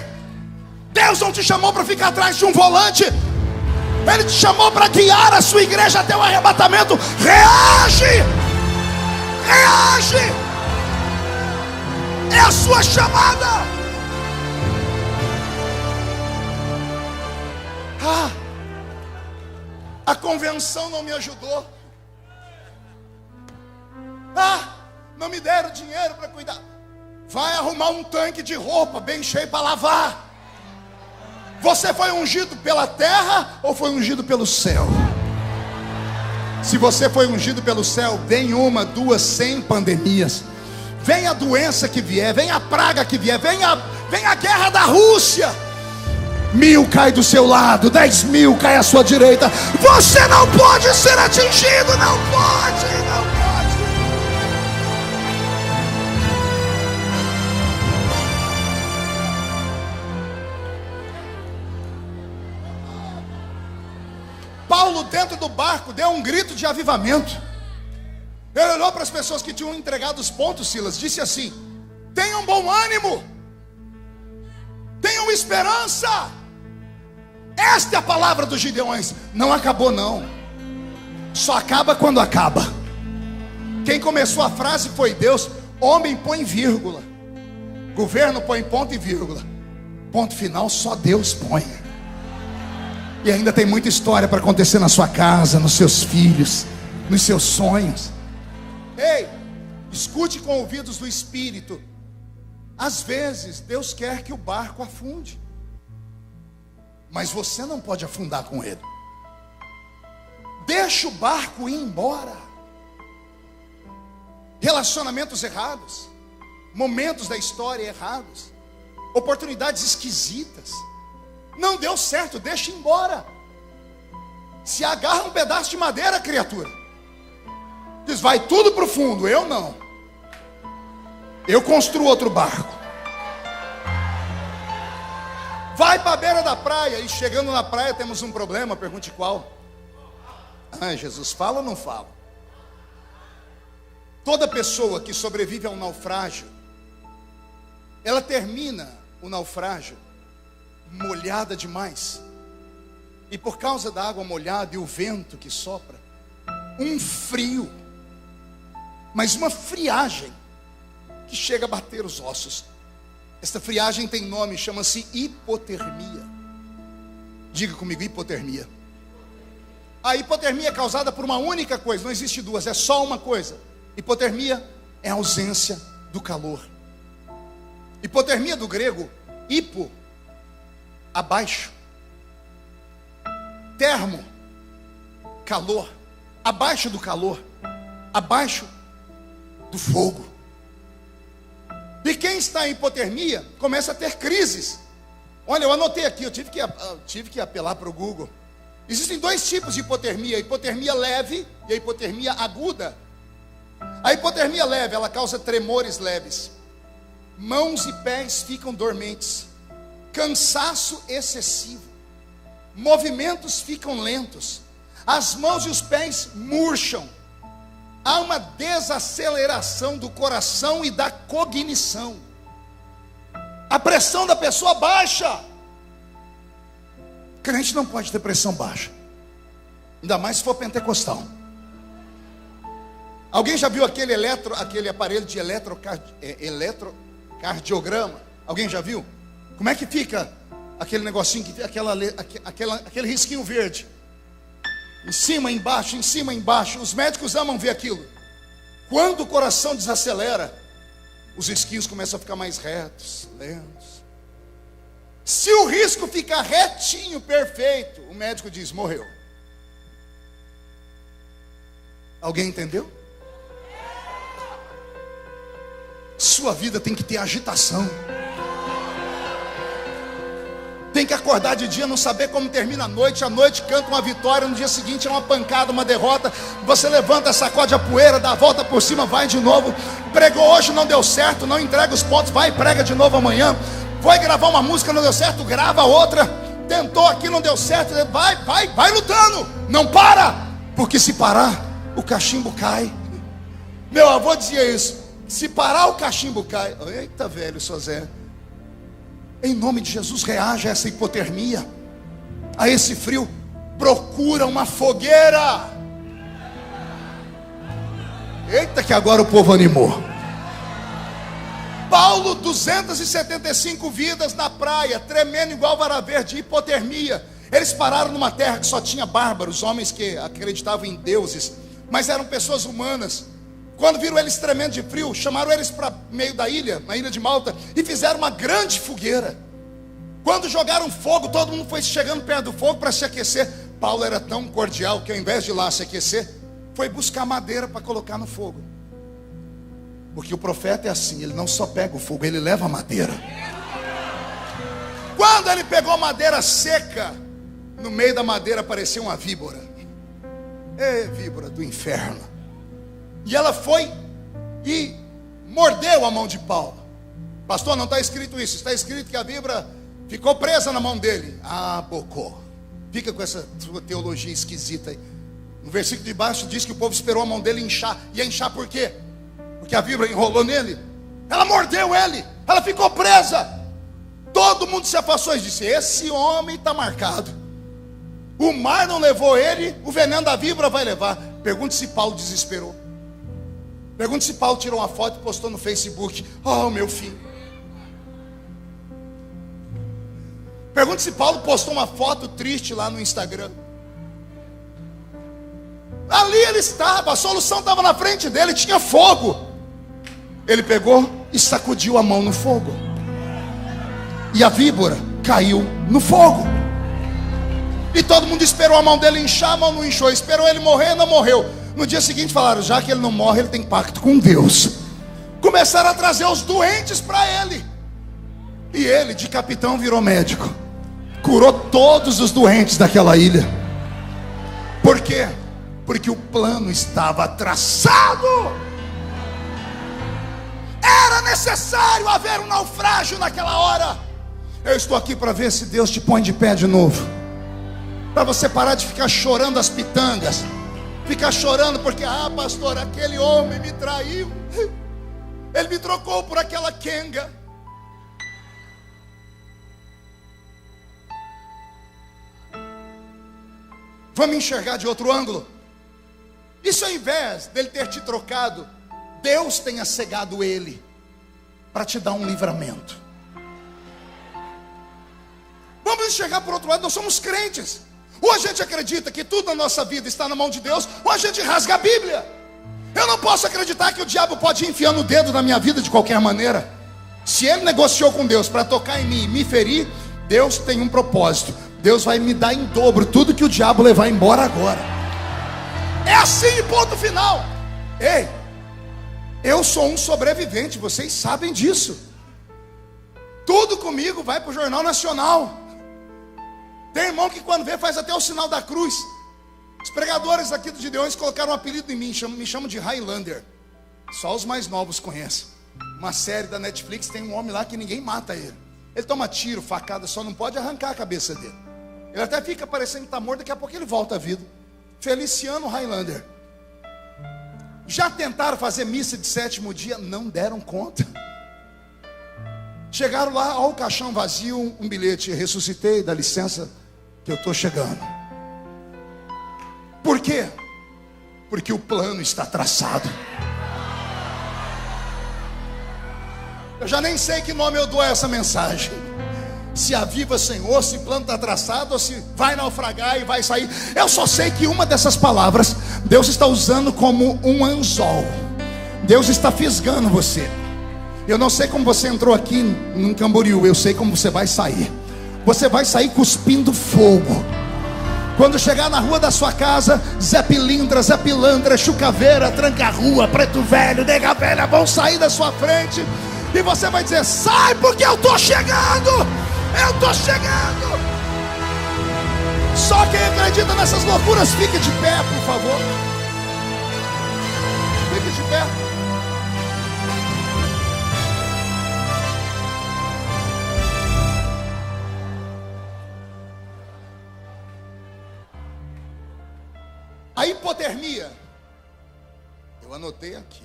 Deus não te chamou para ficar atrás de um volante. Ele te chamou para guiar a sua igreja até o arrebatamento. Reage! Reage! É a sua chamada. A convenção não me ajudou. Não me deram dinheiro para cuidar. Vai arrumar um tanque de roupa bem cheio para lavar. Você foi ungido pela terra ou foi ungido pelo céu? Se você foi ungido pelo céu, vem uma, duas, 100 pandemias. Vem a doença que vier, vem a praga que vier, vem a guerra da Rússia. 1000 cai do seu lado, 10.000 cai à sua direita. Você não pode ser atingido, não pode, não pode. Paulo, dentro do barco, deu um grito de avivamento. Ele olhou para as pessoas que tinham entregado os pontos, Silas, disse assim: tenham bom ânimo, tenham esperança. Esta é a palavra dos Gideões. Não acabou não, só acaba quando acaba. Quem começou a frase foi Deus. Homem põe vírgula, governo põe ponto e vírgula, ponto final só Deus põe. E ainda tem muita história para acontecer na sua casa, nos seus filhos, nos seus sonhos. Ei, escute com ouvidos do Espírito. Às vezes Deus quer que o barco afunde, mas você não pode afundar com ele. Deixa o barco ir embora. Relacionamentos errados, momentos da história errados, oportunidades esquisitas. Não deu certo, deixa ir embora. Se agarra um pedaço de madeira, criatura. Diz, vai tudo para o fundo. Eu não. Eu construo outro barco. Vai para a beira da praia. E chegando na praia temos um problema. Pergunte qual. Jesus, fala ou não fala? Toda pessoa que sobrevive a um naufrágio, ela termina o naufrágio molhada demais. E por causa da água molhada e o vento que sopra, um frio, mas uma friagem que chega a bater os ossos. Esta friagem tem nome, chama-se hipotermia. Diga comigo, hipotermia. A hipotermia é causada por uma única coisa, não existe duas, é só uma coisa. Hipotermia é a ausência do calor. Hipotermia do grego, hipo, abaixo, termo, calor, abaixo do calor, abaixo do fogo. E quem está em hipotermia começa a ter crises. Olha, eu anotei aqui, eu tive que apelar para o Google. Existem dois tipos de hipotermia: a hipotermia leve e a hipotermia aguda. A hipotermia leve, ela causa tremores leves, mãos e pés ficam dormentes, cansaço excessivo, movimentos ficam lentos, as mãos e os pés murcham, há uma desaceleração do coração e da cognição, a pressão da pessoa baixa. Crente não pode ter pressão baixa, ainda mais se for pentecostal. Alguém já viu aquele aparelho de eletrocardiograma? Alguém já viu? Como é que fica aquele negocinho, aquele risquinho verde? Em cima, embaixo, em cima, embaixo. Os médicos amam ver aquilo. Quando o coração desacelera, os risquinhos começam a ficar mais retos, lentos. Se o risco ficar retinho, perfeito, o médico diz, morreu. Alguém entendeu? Sua vida tem que ter agitação. Tem que acordar de dia, não saber como termina a noite canta uma vitória, no dia seguinte é uma pancada, uma derrota. Você levanta, sacode a poeira, dá a volta por cima, vai de novo. Pregou hoje, não deu certo, não entrega os pontos, vai e prega de novo amanhã. Foi gravar uma música, não deu certo, grava outra. Tentou aqui, não deu certo. Vai lutando. Não para, porque se parar, o cachimbo cai. Meu avô dizia isso: se parar, o cachimbo cai. Eita, velho, Sozé. Em nome de Jesus, reaja a essa hipotermia, a esse frio. Procura uma fogueira. Eita, que agora o povo animou. Paulo, 275 vidas na praia, tremendo igual vara verde, hipotermia. Eles pararam numa terra que só tinha bárbaros, homens que acreditavam em deuses, mas eram pessoas humanas. Quando viram eles tremendo de frio, chamaram eles para meio da ilha, na ilha de Malta, e fizeram uma grande fogueira. Quando jogaram fogo, todo mundo foi chegando perto do fogo para se aquecer. Paulo era tão cordial que ao invés de ir lá se aquecer, foi buscar madeira para colocar no fogo. Porque o profeta é assim, ele não só pega o fogo, ele leva a madeira. Quando ele pegou madeira seca, no meio da madeira apareceu uma víbora. Víbora do inferno. E ela foi e mordeu a mão de Paulo. Pastor, não está escrito isso. Está escrito que a víbora ficou presa na mão dele. Bocô. Fica com essa sua teologia esquisita aí. No versículo de baixo diz que o povo esperou a mão dele inchar. Ia inchar por quê? Porque a víbora enrolou nele. Ela mordeu ele. Ela ficou presa. Todo mundo se afastou e disse: esse homem está marcado. O mar não levou ele, o veneno da víbora vai levar. Pergunte se Paulo desesperou. Pergunte se Paulo tirou uma foto e postou no Facebook: oh, meu filho. Pergunte se Paulo postou uma foto triste lá no Instagram. Ali ele estava, a solução estava na frente dele, tinha fogo. Ele pegou e sacudiu a mão no fogo. E a víbora caiu no fogo. E todo mundo esperou a mão dele inchar, a mão não inchou. Esperou ele morrer, não morreu. No dia seguinte falaram: já que ele não morre, ele tem pacto com Deus. Começaram a trazer os doentes para ele. E ele, de capitão, virou médico. Curou todos os doentes daquela ilha. Por quê? Porque o plano estava traçado. Era necessário haver um naufrágio naquela hora. Eu estou aqui para ver se Deus te põe de pé de novo, para você parar de ficar chorando as pitangas. Ficar chorando porque: pastor, aquele homem me traiu. Ele me trocou por aquela quenga. Vamos enxergar de outro ângulo. E se ao invés dele ter te trocado, Deus tenha cegado ele para te dar um livramento? Vamos enxergar por outro lado. Nós somos crentes. Ou a gente acredita que tudo na nossa vida está na mão de Deus, ou a gente rasga a Bíblia. Eu não posso acreditar que o diabo pode ir enfiando o dedo na minha vida de qualquer maneira. Se ele negociou com Deus para tocar em mim e me ferir, Deus tem um propósito. Deus vai me dar em dobro tudo que o diabo levar embora agora. É assim, ponto final. Ei, eu sou um sobrevivente, vocês sabem disso. Tudo comigo vai para o Jornal Nacional. Tem irmão que quando vê faz até o sinal da cruz. Os pregadores aqui do Gideões colocaram um apelido em mim, me chamam de Highlander. Só os mais novos conhecem. Uma série da Netflix, tem um homem lá que ninguém mata ele. Ele toma tiro, facada, só não pode arrancar a cabeça dele. Ele até fica parecendo que está morto, daqui a pouco ele volta à vida. Feliciano Highlander. Já tentaram fazer missa de sétimo dia, não deram conta. Chegaram lá, ó, o caixão vazio, um bilhete: ressuscitei, dá licença que eu estou chegando. Por quê? Porque o plano está traçado. Eu já nem sei que nome eu dou a essa mensagem. Se aviva, Senhor, se plano está traçado, ou se vai naufragar e vai sair. Eu só sei que uma dessas palavras Deus está usando como um anzol. Deus está fisgando você. Eu não sei como você entrou aqui em Camboriú, eu sei como você vai sair. Você vai sair cuspindo fogo. Quando chegar na rua da sua casa, Zé Pilindra, Zé Pilantra, Chucaveira, Tranca-Rua, Preto Velho, Nega Velha vão sair da sua frente. E você vai dizer: sai, porque eu estou chegando. Eu estou chegando. Só quem acredita nessas loucuras, fique de pé, por favor. Fique de pé. A hipotermia, eu anotei aqui.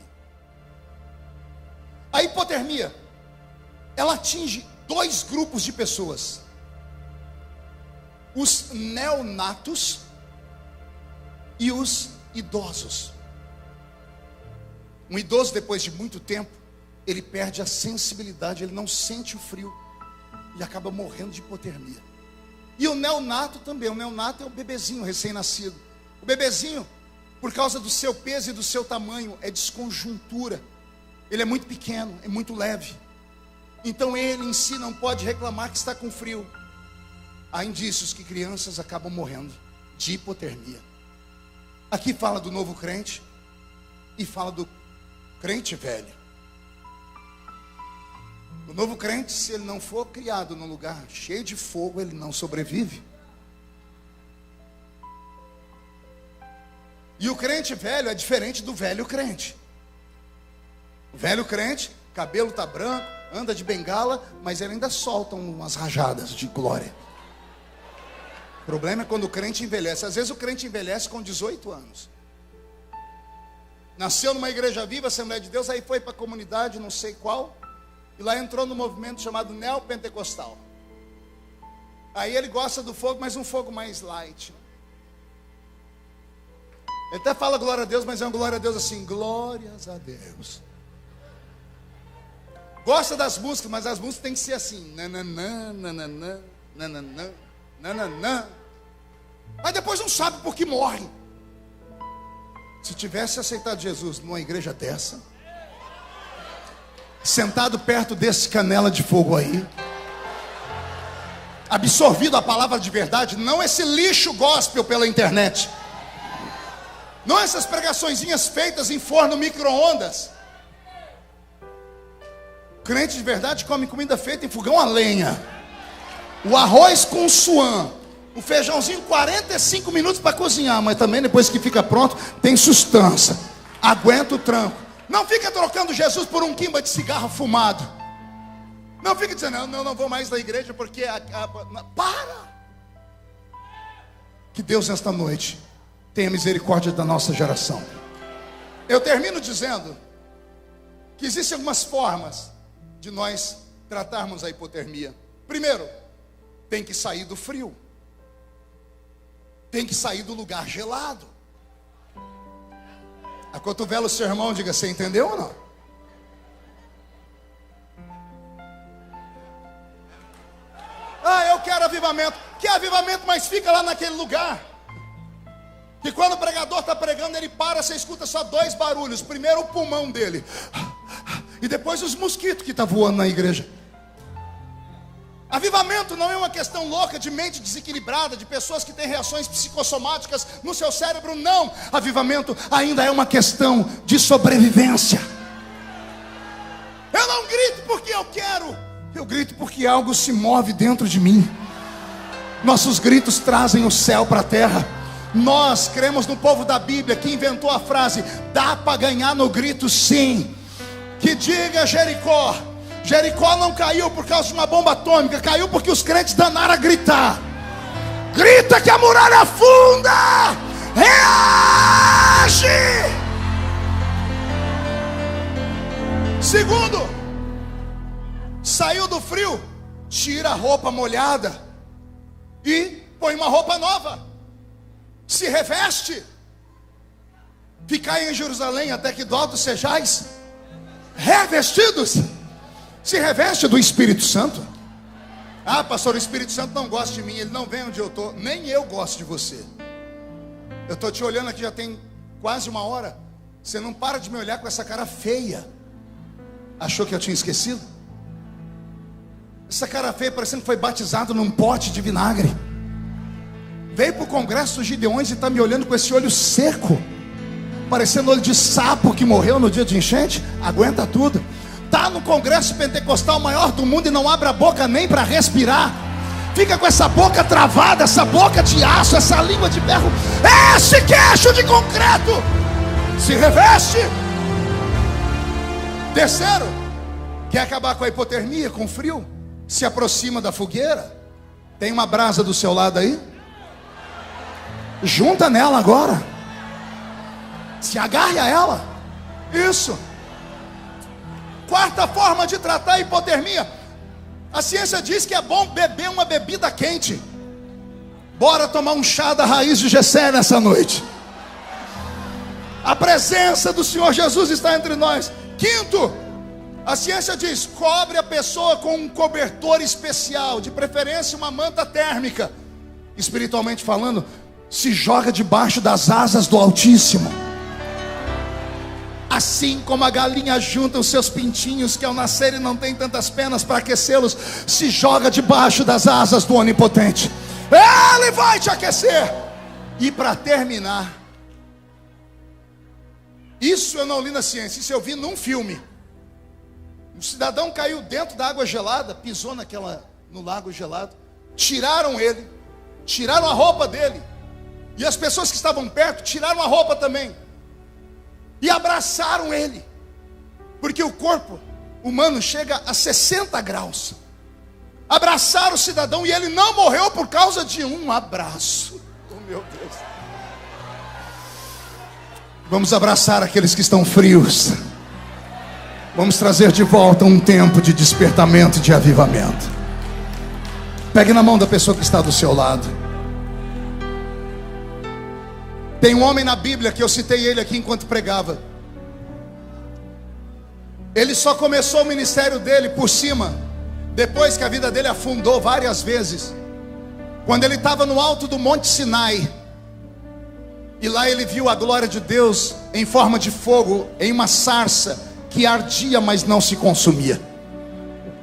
A hipotermia, ela atinge dois grupos de pessoas: os neonatos e os idosos. Um idoso, depois de muito tempo, ele perde a sensibilidade, ele não sente o frio e acaba morrendo de hipotermia. E o neonato também. O neonato é o bebezinho recém-nascido. O bebezinho, por causa do seu peso e do seu tamanho, é desconjuntura. Ele é muito pequeno, é muito leve. Então ele em si não pode reclamar que está com frio. Há indícios que crianças acabam morrendo de hipotermia. Aqui fala do novo crente e fala do crente velho. O novo crente, se ele não for criado num lugar cheio de fogo, ele não sobrevive. E o crente velho é diferente do velho crente. O velho crente, cabelo está branco, anda de bengala, mas ele ainda solta umas rajadas de glória. O problema é quando o crente envelhece. Às vezes o crente envelhece com 18 anos. Nasceu numa igreja viva, Assembleia de Deus, aí foi para a comunidade, não sei qual, e lá entrou no movimento chamado neopentecostal. Aí ele gosta do fogo, mas um fogo mais light. Ele até fala glória a Deus, mas é um glória a Deus assim, glórias a Deus. Gosta das músicas, mas as músicas têm que ser assim, nananã, nananã, nananã, nananã. Mas depois não sabe por que morre. Se tivesse aceitado Jesus numa igreja dessa, sentado perto desse canela de fogo aí, absorvido a palavra de verdade, não esse lixo gospel pela internet, não essas pregaçõezinhas feitas em forno micro-ondas. Crente de verdade come comida feita em fogão a lenha. O arroz com suã, o feijãozinho 45 minutos para cozinhar, mas também depois que fica pronto tem sustância, aguenta o tranco. Não fica trocando Jesus por um quimba de cigarro fumado. Não fica dizendo, não vou mais na igreja porque para. Que Deus nesta noite tenha misericórdia da nossa geração. Eu termino dizendo que existem algumas formas de nós tratarmos a hipotermia. Primeiro, tem que sair do frio. Tem que sair do lugar gelado. Acotovela o seu irmão, diga, você entendeu ou não? Eu quero avivamento. Que avivamento, mas fica lá naquele lugar. Que quando o pregador está pregando, ele para, você escuta só dois barulhos. Primeiro o pulmão dele, e depois os mosquitos que estão voando na igreja. Avivamento não é uma questão louca de mente desequilibrada, de pessoas que têm reações psicossomáticas no seu cérebro, não. Avivamento ainda é uma questão de sobrevivência. Eu não grito porque eu quero, eu grito porque algo se move dentro de mim. Nossos gritos trazem o céu para a terra. Nós cremos no povo da Bíblia que inventou a frase, dá para ganhar no grito sim. Que diga Jericó. Jericó não caiu por causa de uma bomba atômica, caiu porque os crentes danaram a gritar. Grita que a muralha afunda. Reage. Segundo, saiu do frio, tira a roupa molhada e põe uma roupa nova. Se reveste. Ficai em Jerusalém até que do alto sejais revestidos. Se reveste do Espírito Santo. Ah, pastor, o Espírito Santo não gosta de mim, ele não vem onde eu estou. Nem eu gosto de você. Eu estou te olhando aqui já tem quase uma hora. Você não para de me olhar com essa cara feia. Achou que eu tinha esquecido? Essa cara feia parecendo que foi batizado num pote de vinagre. Veio para o congresso dos Gideões e está me olhando com esse olho seco, parecendo olho de sapo que morreu no dia de enchente. Aguenta tudo. Está no congresso pentecostal maior do mundo e não abre a boca nem para respirar. Fica com essa boca travada, essa boca de aço, essa língua de ferro, esse queixo de concreto. Se reveste. Terceiro, quer acabar com a hipotermia, com frio? Se aproxima da fogueira. Tem uma brasa do seu lado aí? Junta nela agora. Se agarre a ela. Isso. Quarta forma de tratar a hipotermia. A ciência diz que é bom beber uma bebida quente. Bora tomar um chá da raiz de Jessé nessa noite. A presença do Senhor Jesus está entre nós. Quinto, a ciência diz: cobre a pessoa com um cobertor especial, de preferência uma manta térmica. Espiritualmente falando, se joga debaixo das asas do Altíssimo. Assim como a galinha junta os seus pintinhos, que ao nascerem não tem tantas penas para aquecê-los, se joga debaixo das asas do Onipotente. Ele vai te aquecer. E para terminar, isso eu não li na ciência, isso eu vi num filme. O cidadão caiu dentro da água gelada, pisou no lago gelado, tiraram ele, tiraram a roupa dele, e as pessoas que estavam perto tiraram a roupa também, e abraçaram ele, porque o corpo humano chega a 60 graus. Abraçaram o cidadão e ele não morreu por causa de um abraço. Oh, meu Deus. Vamos abraçar aqueles que estão frios. Vamos trazer de volta um tempo de despertamento, de avivamento. Pegue na mão da pessoa que está do seu lado. Tem um homem na Bíblia que eu citei ele aqui enquanto pregava. Ele só começou o ministério dele por cima, depois que a vida dele afundou várias vezes. Quando ele estava no alto do Monte Sinai, e lá ele viu a glória de Deus em forma de fogo, em uma sarça que ardia, mas não se consumia.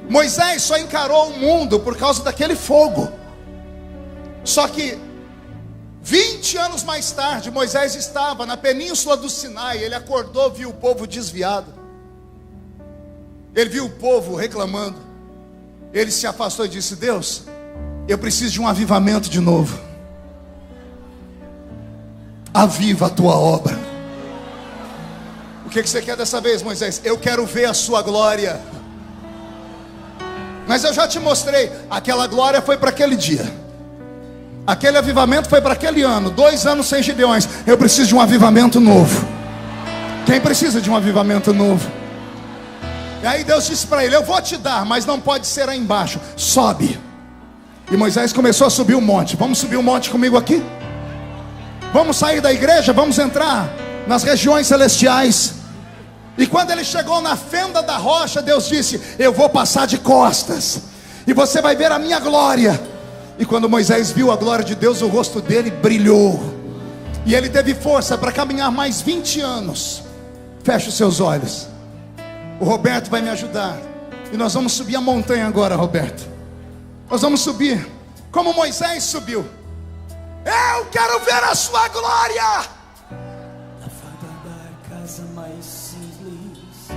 Moisés só encarou o mundo por causa daquele fogo. Só que 20 anos mais tarde, Moisés estava na península do Sinai. Ele acordou, viu o povo desviado, ele viu o povo reclamando. Ele se afastou e disse: Deus, eu preciso de um avivamento de novo. Aviva a tua obra. O que você quer dessa vez, Moisés? Eu quero ver a sua glória. Mas eu já te mostrei. Aquela glória foi para aquele dia, aquele avivamento foi para aquele ano. 2 anos sem Gideões. Eu preciso de um avivamento novo. Quem precisa de um avivamento novo? E aí Deus disse para ele: eu vou te dar, mas não pode ser aí embaixo. Sobe. E Moisés começou a subir o monte. Vamos subir o monte comigo aqui? Vamos sair da igreja, vamos entrar nas regiões celestiais. E quando ele chegou na fenda da rocha, Deus disse: eu vou passar de costas, e você vai ver a minha glória. E quando Moisés viu a glória de Deus, o rosto dele brilhou, e ele teve força para caminhar mais 20 anos. Feche os seus olhos. O Roberto vai me ajudar, e nós vamos subir a montanha agora, Roberto. Nós vamos subir como Moisés subiu. Eu quero ver a sua glória. Na fada da casa mais simples,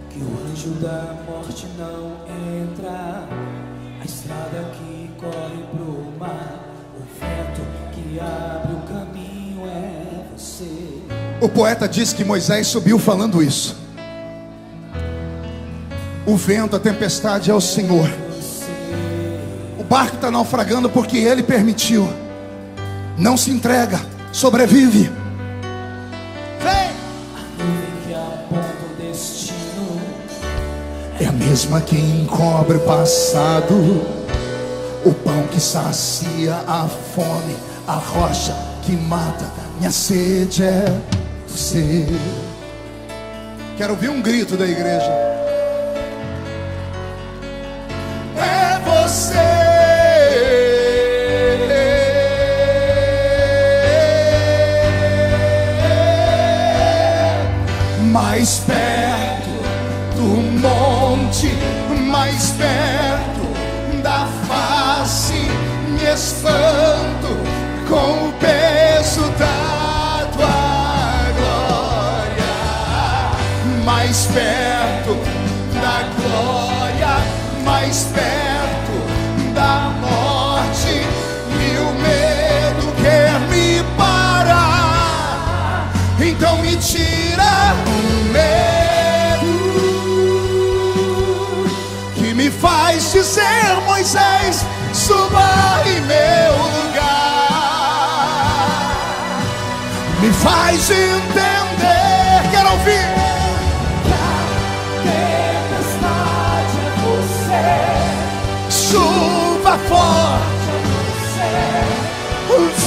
que o anjo da morte não entra. A estrada que corre pro mar, o vento que abre o caminho é você. O poeta diz que Moisés subiu falando isso. O vento, a tempestade é o Senhor. O barco está naufragando porque Ele permitiu. Não se entrega, sobrevive. Vem! A nuvem que aponta o destino é a mesma que encobre o passado. O pão que sacia a fome, a rocha que mata minha sede é você. Quero ouvir um grito da igreja. É você. Mais perto do monte, mais perto da face, me espanto com o peso da tua glória. Mais perto da glória, mais perto da morte, e o medo quer me parar. Então me tira o medo que me faz dizer: Moisés, suba em meu lugar. Me faz entender ouvir. Tempestade é você, Chuva forte,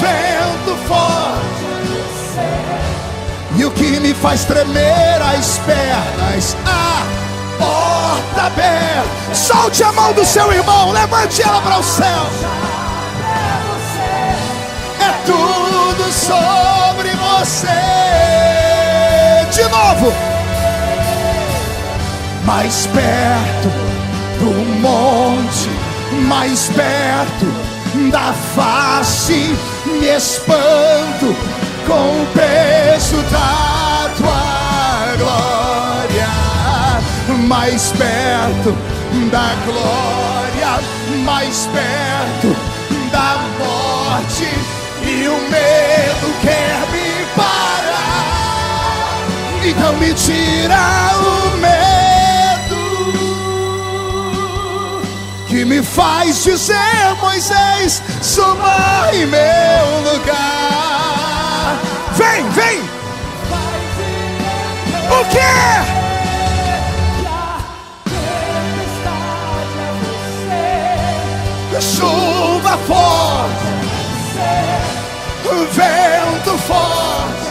vento forte, e o que me faz tremer as pernas, a porta aberta. Solte a mão do seu irmão, levante ela para o céu. É tudo sobre você. De novo. Mais perto do monte, mais perto da face, me espanto com o peso da tua glória. Mais perto da glória, mais perto da morte, e o medo quer me parar. Então me tira o medo que me faz dizer: Moisés, suba em meu lugar. Vem, vem. O quê? Chuva forte, vento forte,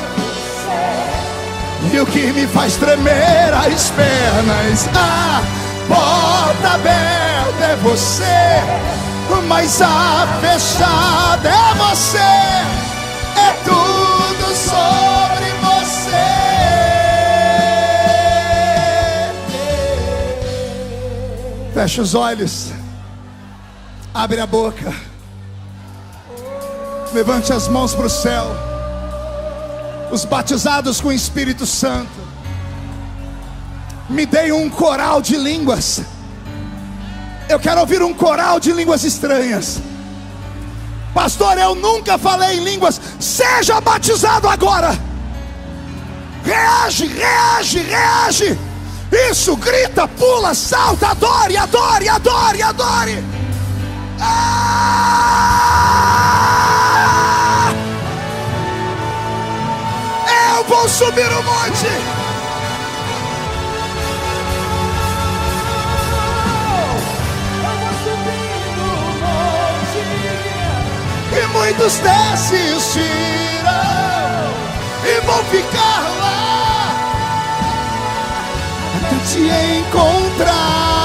e o que me faz tremer as pernas, a porta aberta é você, mas a fechada é você. É tudo sobre você. Fecha os olhos. Abre a boca. Levante as mãos para o céu. Os batizados com o Espírito Santo, me deem um coral de línguas. Eu quero ouvir um coral de línguas estranhas. Pastor, eu nunca falei em línguas. Seja batizado agora. Reage, reage, reage. Isso, grita, pula, salta, adore, adore, adore, adore. Eu vou subir o monte. E muitos desistirão e vão ficar lá até te encontrar.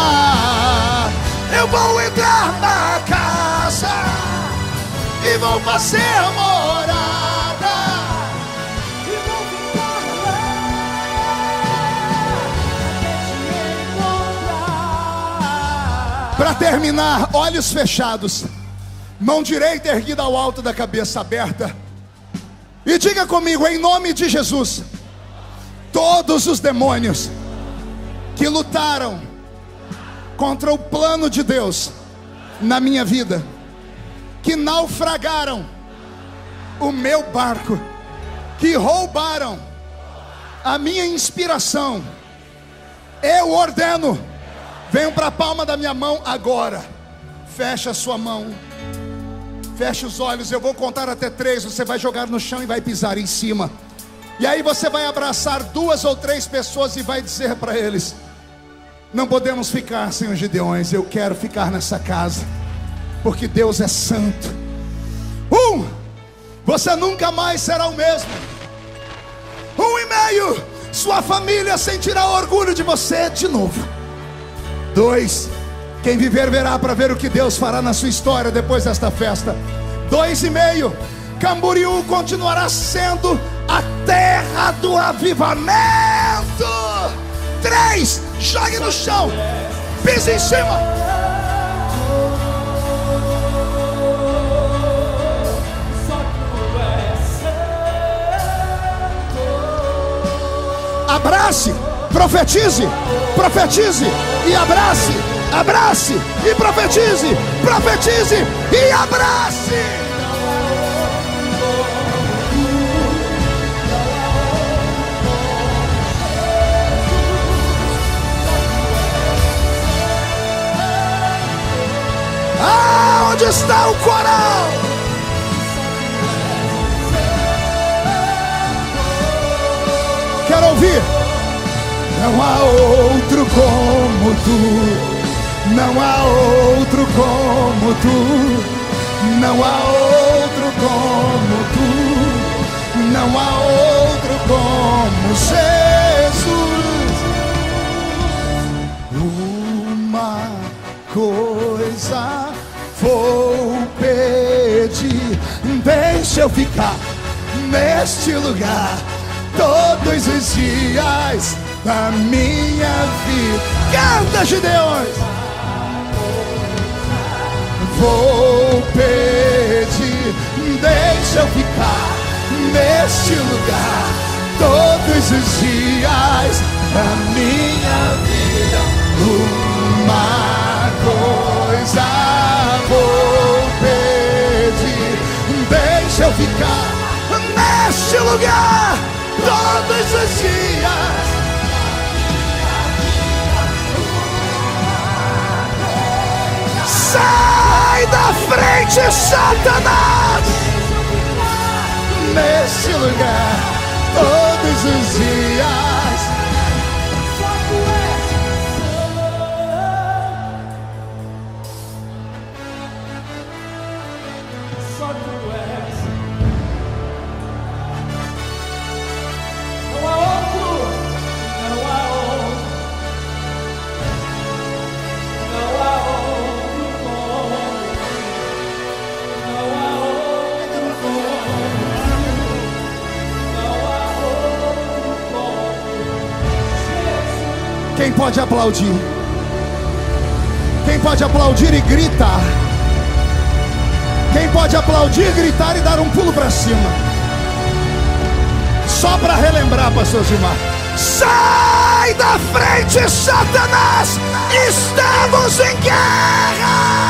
Eu vou entrar na casa e vou fazer morada, e vou ficar lá até te encontrar. Para terminar, olhos fechados, mão direita erguida ao alto da cabeça aberta, e diga comigo, em nome de Jesus: todos os demônios que lutaram contra o plano de Deus na minha vida, que naufragaram o meu barco, que roubaram a minha inspiração, eu ordeno, venham para a palma da minha mão agora. Fecha a sua mão, feche os olhos. Eu vou contar até 3. Você vai jogar no chão e vai pisar em cima. E aí você vai abraçar 2 ou 3 pessoas e vai dizer para eles: não podemos ficar sem os Gideões. Eu quero ficar nessa casa, porque Deus é santo. 1, você nunca mais será o mesmo. 1,5, sua família sentirá orgulho de você de novo. 2, quem viver verá para ver o que Deus fará na sua história depois desta festa. 2,5, Camboriú continuará sendo a terra do avivamento. 3, jogue no chão, pise em cima. Abrace, profetize, profetize e abrace, abrace e profetize, profetize e abrace. Onde está o coral? Quero ouvir. Não há outro como tu, não há outro como tu, não há outro como tu, não há outro como Jesus. Uma coisa vou pedir, deixa eu ficar neste lugar todos os dias da minha vida. Canta, Gideões! Vou pedir, deixa eu ficar neste lugar todos os dias da minha vida. Uma coisa vou pedir, deixa eu ficar neste lugar todos os dias. Sai da frente, Satanás! Neste lugar todos os dias. Só tu és. Não há outro, não há outro, não há outro como, não há outro como, não há outro como Jesus. Quem pode aplaudir? Quem pode aplaudir e gritar? Quem pode aplaudir, gritar e dar um pulo para cima? Só para relembrar, pastor Gilmar. Sai da frente, Satanás! Estamos em guerra!